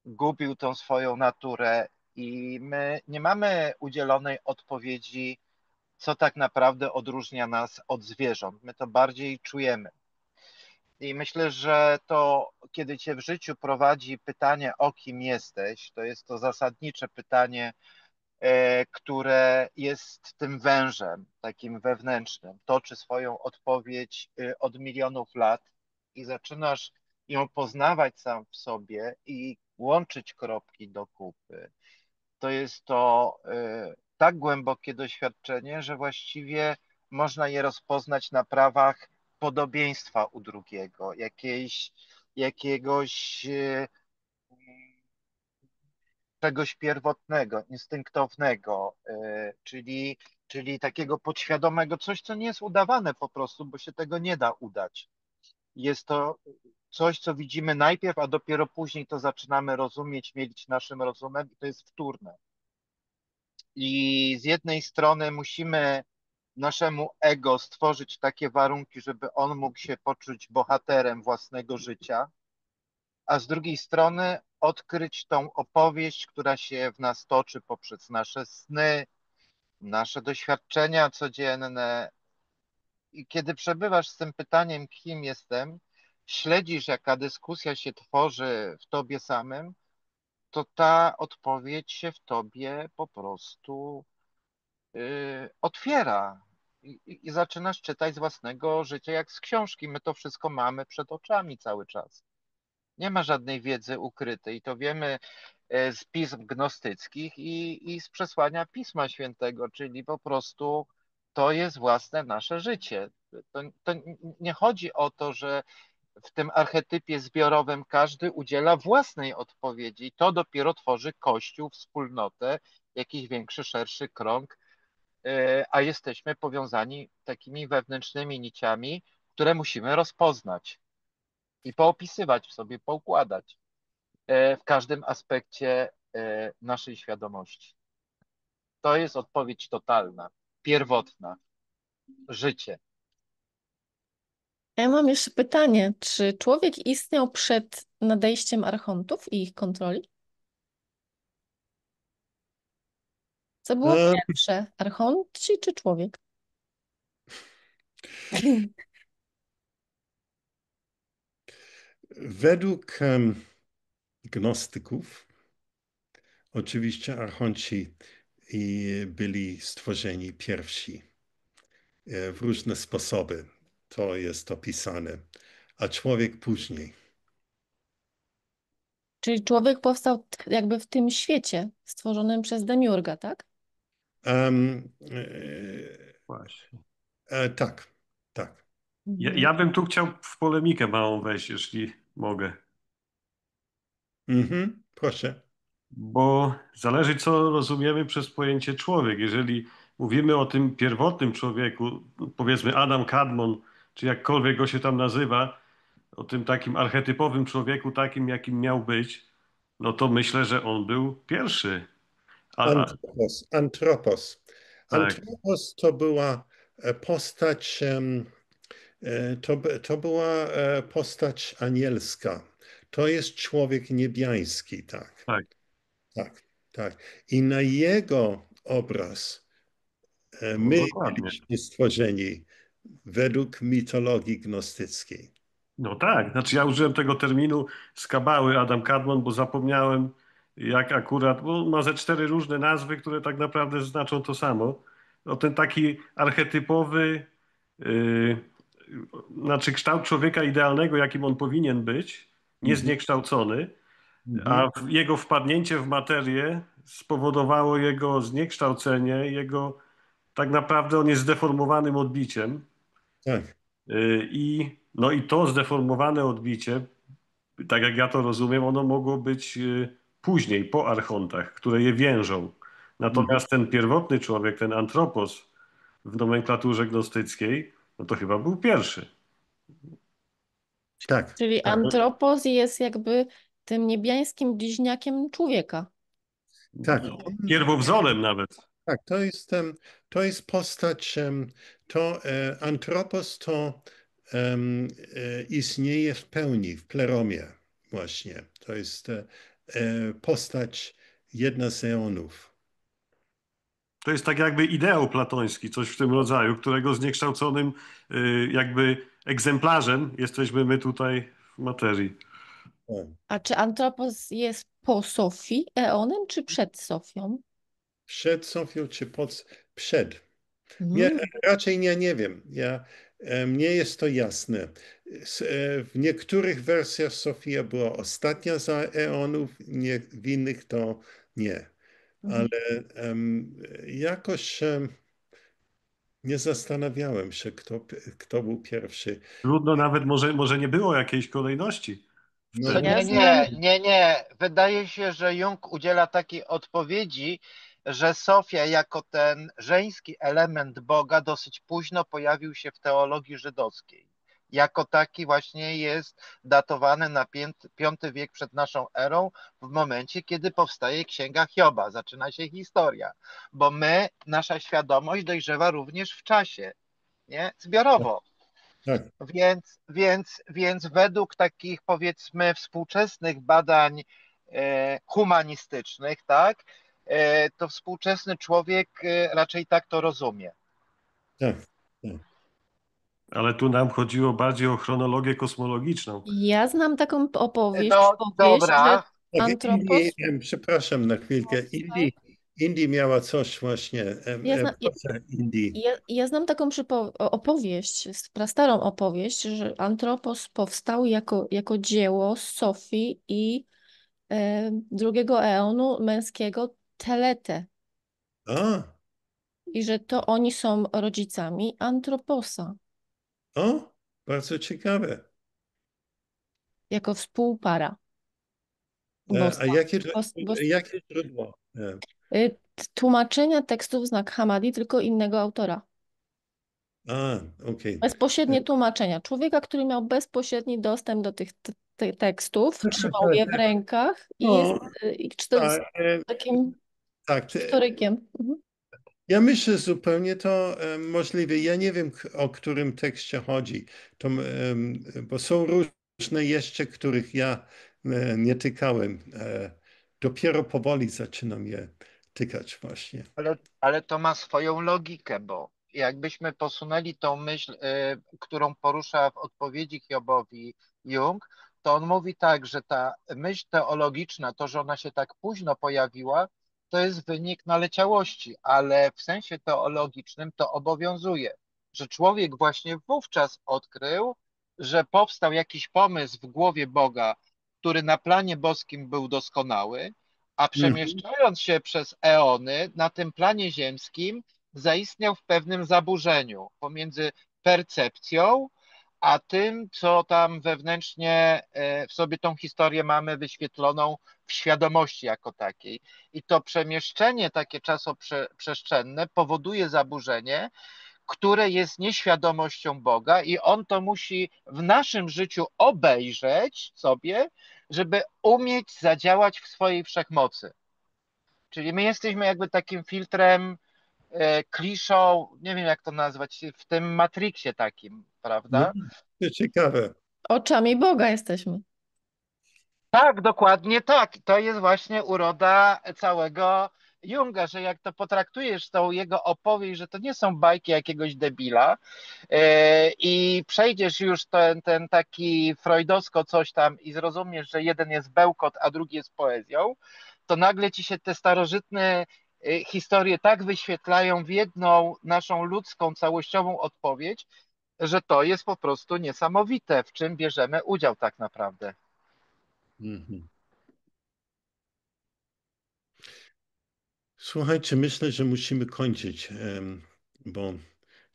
Speaker 3: gubił tą swoją naturę i my nie mamy udzielonej odpowiedzi, co tak naprawdę odróżnia nas od zwierząt. My to bardziej czujemy. I myślę, że to, kiedy cię w życiu prowadzi pytanie, o kim jesteś, to jest to zasadnicze pytanie, które jest tym wężem, takim wewnętrznym. Toczy swoją odpowiedź od milionów lat i zaczynasz ją poznawać sam w sobie i łączyć kropki do kupy. To jest to tak głębokie doświadczenie, że właściwie można je rozpoznać na prawach podobieństwa u drugiego, jakiejś jakiegoś czegoś pierwotnego, instynktownego, czyli takiego podświadomego, coś, co nie jest udawane po prostu, bo się tego nie da udać. Jest to coś, co widzimy najpierw, a dopiero później to zaczynamy rozumieć, mieć naszym rozumem i to jest wtórne. I z jednej strony musimy naszemu ego stworzyć takie warunki, żeby on mógł się poczuć bohaterem własnego życia, a z drugiej strony odkryć tą opowieść, która się w nas toczy poprzez nasze sny, nasze doświadczenia codzienne. I kiedy przebywasz z tym pytaniem, kim jestem, śledzisz, jaka dyskusja się tworzy w tobie samym, to ta odpowiedź się w tobie po prostu otwiera. I zaczynasz czytać z własnego życia, jak z książki. My to wszystko mamy przed oczami cały czas. Nie ma żadnej wiedzy ukrytej. To wiemy z pism gnostyckich i z przesłania Pisma Świętego, czyli po prostu to jest własne nasze życie. To nie chodzi o to, że w tym archetypie zbiorowym każdy udziela własnej odpowiedzi. To dopiero tworzy Kościół, wspólnotę, jakiś większy, szerszy krąg, a jesteśmy powiązani takimi wewnętrznymi niciami, które musimy rozpoznać i poopisywać w sobie, poukładać w każdym aspekcie naszej świadomości. To jest odpowiedź totalna, pierwotna, życie.
Speaker 4: Ja mam jeszcze pytanie, czy człowiek istniał przed nadejściem archontów i ich kontroli? Co było
Speaker 1: E,
Speaker 4: pierwsze, archonci czy człowiek?
Speaker 1: Według gnostyków, oczywiście archonci byli stworzeni pierwsi w różne sposoby. To jest opisane, a człowiek później.
Speaker 4: Czyli człowiek powstał jakby w tym świecie stworzonym przez Demiurga, tak?
Speaker 1: Em,
Speaker 5: Właśnie.
Speaker 1: tak, tak.
Speaker 5: Ja bym tu chciał w polemikę małą wejść, jeśli mogę.
Speaker 1: Proszę.
Speaker 5: Bo zależy, co rozumiemy przez pojęcie człowiek. Jeżeli mówimy o tym pierwotnym człowieku, powiedzmy Adam Kadmon, czy jakkolwiek go się tam nazywa, o tym takim archetypowym człowieku, takim jakim miał być, no to myślę, że on był pierwszy.
Speaker 1: Antropos. Antropos.
Speaker 5: Tak,
Speaker 1: Antropos to była postać, to była postać anielska. To jest człowiek niebiański, tak.
Speaker 5: tak,
Speaker 1: Tak, tak. I na jego obraz
Speaker 5: no
Speaker 1: my
Speaker 5: dokładnie.
Speaker 1: byliśmy stworzeni według mitologii gnostyckiej.
Speaker 5: No tak, znaczy ja użyłem tego terminu z Kabały Adam Kadmon, bo zapomniałem jak akurat, bo on ma ze 4 różne nazwy, które tak naprawdę znaczą to samo. No ten taki archetypowy, yy, znaczy kształt człowieka idealnego, jakim on powinien być,
Speaker 1: Mhm,
Speaker 5: niezniekształcony,
Speaker 1: mhm.
Speaker 5: a jego wpadnięcie w materię spowodowało jego zniekształcenie, jego tak naprawdę on jest zdeformowanym odbiciem.
Speaker 1: Tak.
Speaker 5: No i to zdeformowane odbicie, tak jak ja to rozumiem, ono mogło być później, po archontach, które je wiążą.
Speaker 1: Mhm.
Speaker 5: Natomiast ten pierwotny człowiek, ten antropos w nomenklaturze gnostyckiej, no to chyba był pierwszy.
Speaker 1: Tak,
Speaker 4: Czyli
Speaker 1: tak,
Speaker 4: antropos jest jakby tym niebiańskim bliźniakiem człowieka.
Speaker 1: tak.
Speaker 5: Pierwowzorem nawet.
Speaker 1: Tak, to jest postać, Antropos to istnieje w pełni, w pleromie właśnie. To jest postać jedna z eonów.
Speaker 5: To jest tak jakby ideał platoński, coś w tym rodzaju, którego zniekształconym jakby egzemplarzem jesteśmy my tutaj w materii.
Speaker 1: Tak.
Speaker 4: A czy antropos jest po Sofii, eonem, czy przed Sofią?
Speaker 1: Przed Sofią czy przed? Nie,
Speaker 4: Mm.
Speaker 1: raczej nie wiem. Nie jest to jasne. W niektórych wersjach Sofia była ostatnia za eonów, nie, w innych to nie. Ale
Speaker 4: Mhm.
Speaker 1: jakoś nie zastanawiałem się, kto był pierwszy.
Speaker 5: Trudno nawet, może nie było jakiejś kolejności.
Speaker 1: No,
Speaker 3: To
Speaker 4: Ja
Speaker 3: nie,
Speaker 4: znam,
Speaker 3: nie. Wydaje się, że Jung udziela takiej odpowiedzi, że Sofia jako ten żeński element Boga dosyć późno pojawił się w teologii żydowskiej. Jako taki właśnie jest datowany na V wiek przed naszą erą, w momencie, kiedy powstaje Księga Hioba, zaczyna się historia. Bo nasza świadomość dojrzewa również w czasie, nie? Zbiorowo.
Speaker 1: tak.
Speaker 3: Więc według takich powiedzmy współczesnych badań humanistycznych, tak, to współczesny człowiek raczej tak to rozumie.
Speaker 1: Tak, tak.
Speaker 5: Ale tu nam chodziło bardziej o chronologię kosmologiczną.
Speaker 4: ja znam taką opowieść,
Speaker 3: No
Speaker 4: przypowieść, że
Speaker 3: dobra,
Speaker 1: Tak,
Speaker 4: Antropos
Speaker 1: przepraszam na chwilkę,
Speaker 4: powstał.
Speaker 1: Indie miała coś właśnie,
Speaker 4: Ja, zna, ja,
Speaker 1: proszę, Indie.
Speaker 4: ja znam taką opowieść, prastarą opowieść, że Antropos powstał jako dzieło z Sofii i drugiego eonu męskiego Telete
Speaker 1: A,
Speaker 4: i że to oni są rodzicami Antroposa
Speaker 1: o, bardzo ciekawe.
Speaker 4: jako współpara. Bo,
Speaker 1: A jakie,
Speaker 4: bo, bo
Speaker 1: jakie źródło?
Speaker 4: tłumaczenia tekstów Znak Hammadi tylko innego autora.
Speaker 1: A, okej.
Speaker 4: Bezpośrednie tłumaczenia. Człowieka, który miał bezpośredni dostęp do tych tekstów, trzymał je w rękach i jest
Speaker 1: No,
Speaker 4: jest
Speaker 1: e,
Speaker 4: takim
Speaker 1: tak,
Speaker 4: historykiem. Mhm.
Speaker 1: ja myślę zupełnie to możliwe. Ja nie wiem, o którym tekście chodzi, to, bo są różne jeszcze, których ja nie tykałem. Dopiero powoli zaczynam je tykać właśnie.
Speaker 3: ale to ma swoją logikę, bo jakbyśmy posunęli tą myśl, którą porusza w odpowiedzi Hiobowi Jung, to on mówi tak, że ta myśl teologiczna, to, że ona się tak późno pojawiła, to jest wynik naleciałości, ale w sensie teologicznym to obowiązuje, że człowiek właśnie wówczas odkrył, że powstał jakiś pomysł w głowie Boga, który na planie boskim był doskonały, a
Speaker 1: Mhm.
Speaker 3: przemieszczając się przez eony na tym planie ziemskim zaistniał w pewnym zaburzeniu pomiędzy percepcją, a tym, co tam wewnętrznie w sobie tą historię mamy wyświetloną w świadomości jako takiej. I to przemieszczenie takie czasoprzestrzenne powoduje zaburzenie, które jest nieświadomością Boga i On to musi w naszym życiu obejrzeć sobie, żeby umieć zadziałać w swojej wszechmocy. Czyli my jesteśmy jakby takim filtrem, kliszą, nie wiem jak to nazwać, w tym Matrixie takim,
Speaker 1: No,
Speaker 3: prawda?
Speaker 1: to ciekawe.
Speaker 4: Oczami Boga jesteśmy.
Speaker 3: Tak, dokładnie tak. To jest właśnie uroda całego Junga, że jak to potraktujesz tą jego opowieść, że to nie są bajki jakiegoś debila i przejdziesz już ten taki freudowsko coś tam i zrozumiesz, że jeden jest bełkot, a drugi jest poezją, to nagle ci się te starożytne historie tak wyświetlają w jedną naszą ludzką, całościową odpowiedź, że to jest po prostu niesamowite, w czym bierzemy udział tak naprawdę.
Speaker 1: Mhm. Słuchajcie, myślę, że musimy kończyć, bo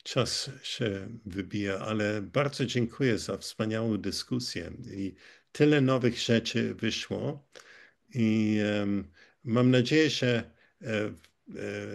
Speaker 1: czas się wybija, ale bardzo dziękuję za wspaniałą dyskusję i tyle nowych rzeczy wyszło i mam nadzieję, że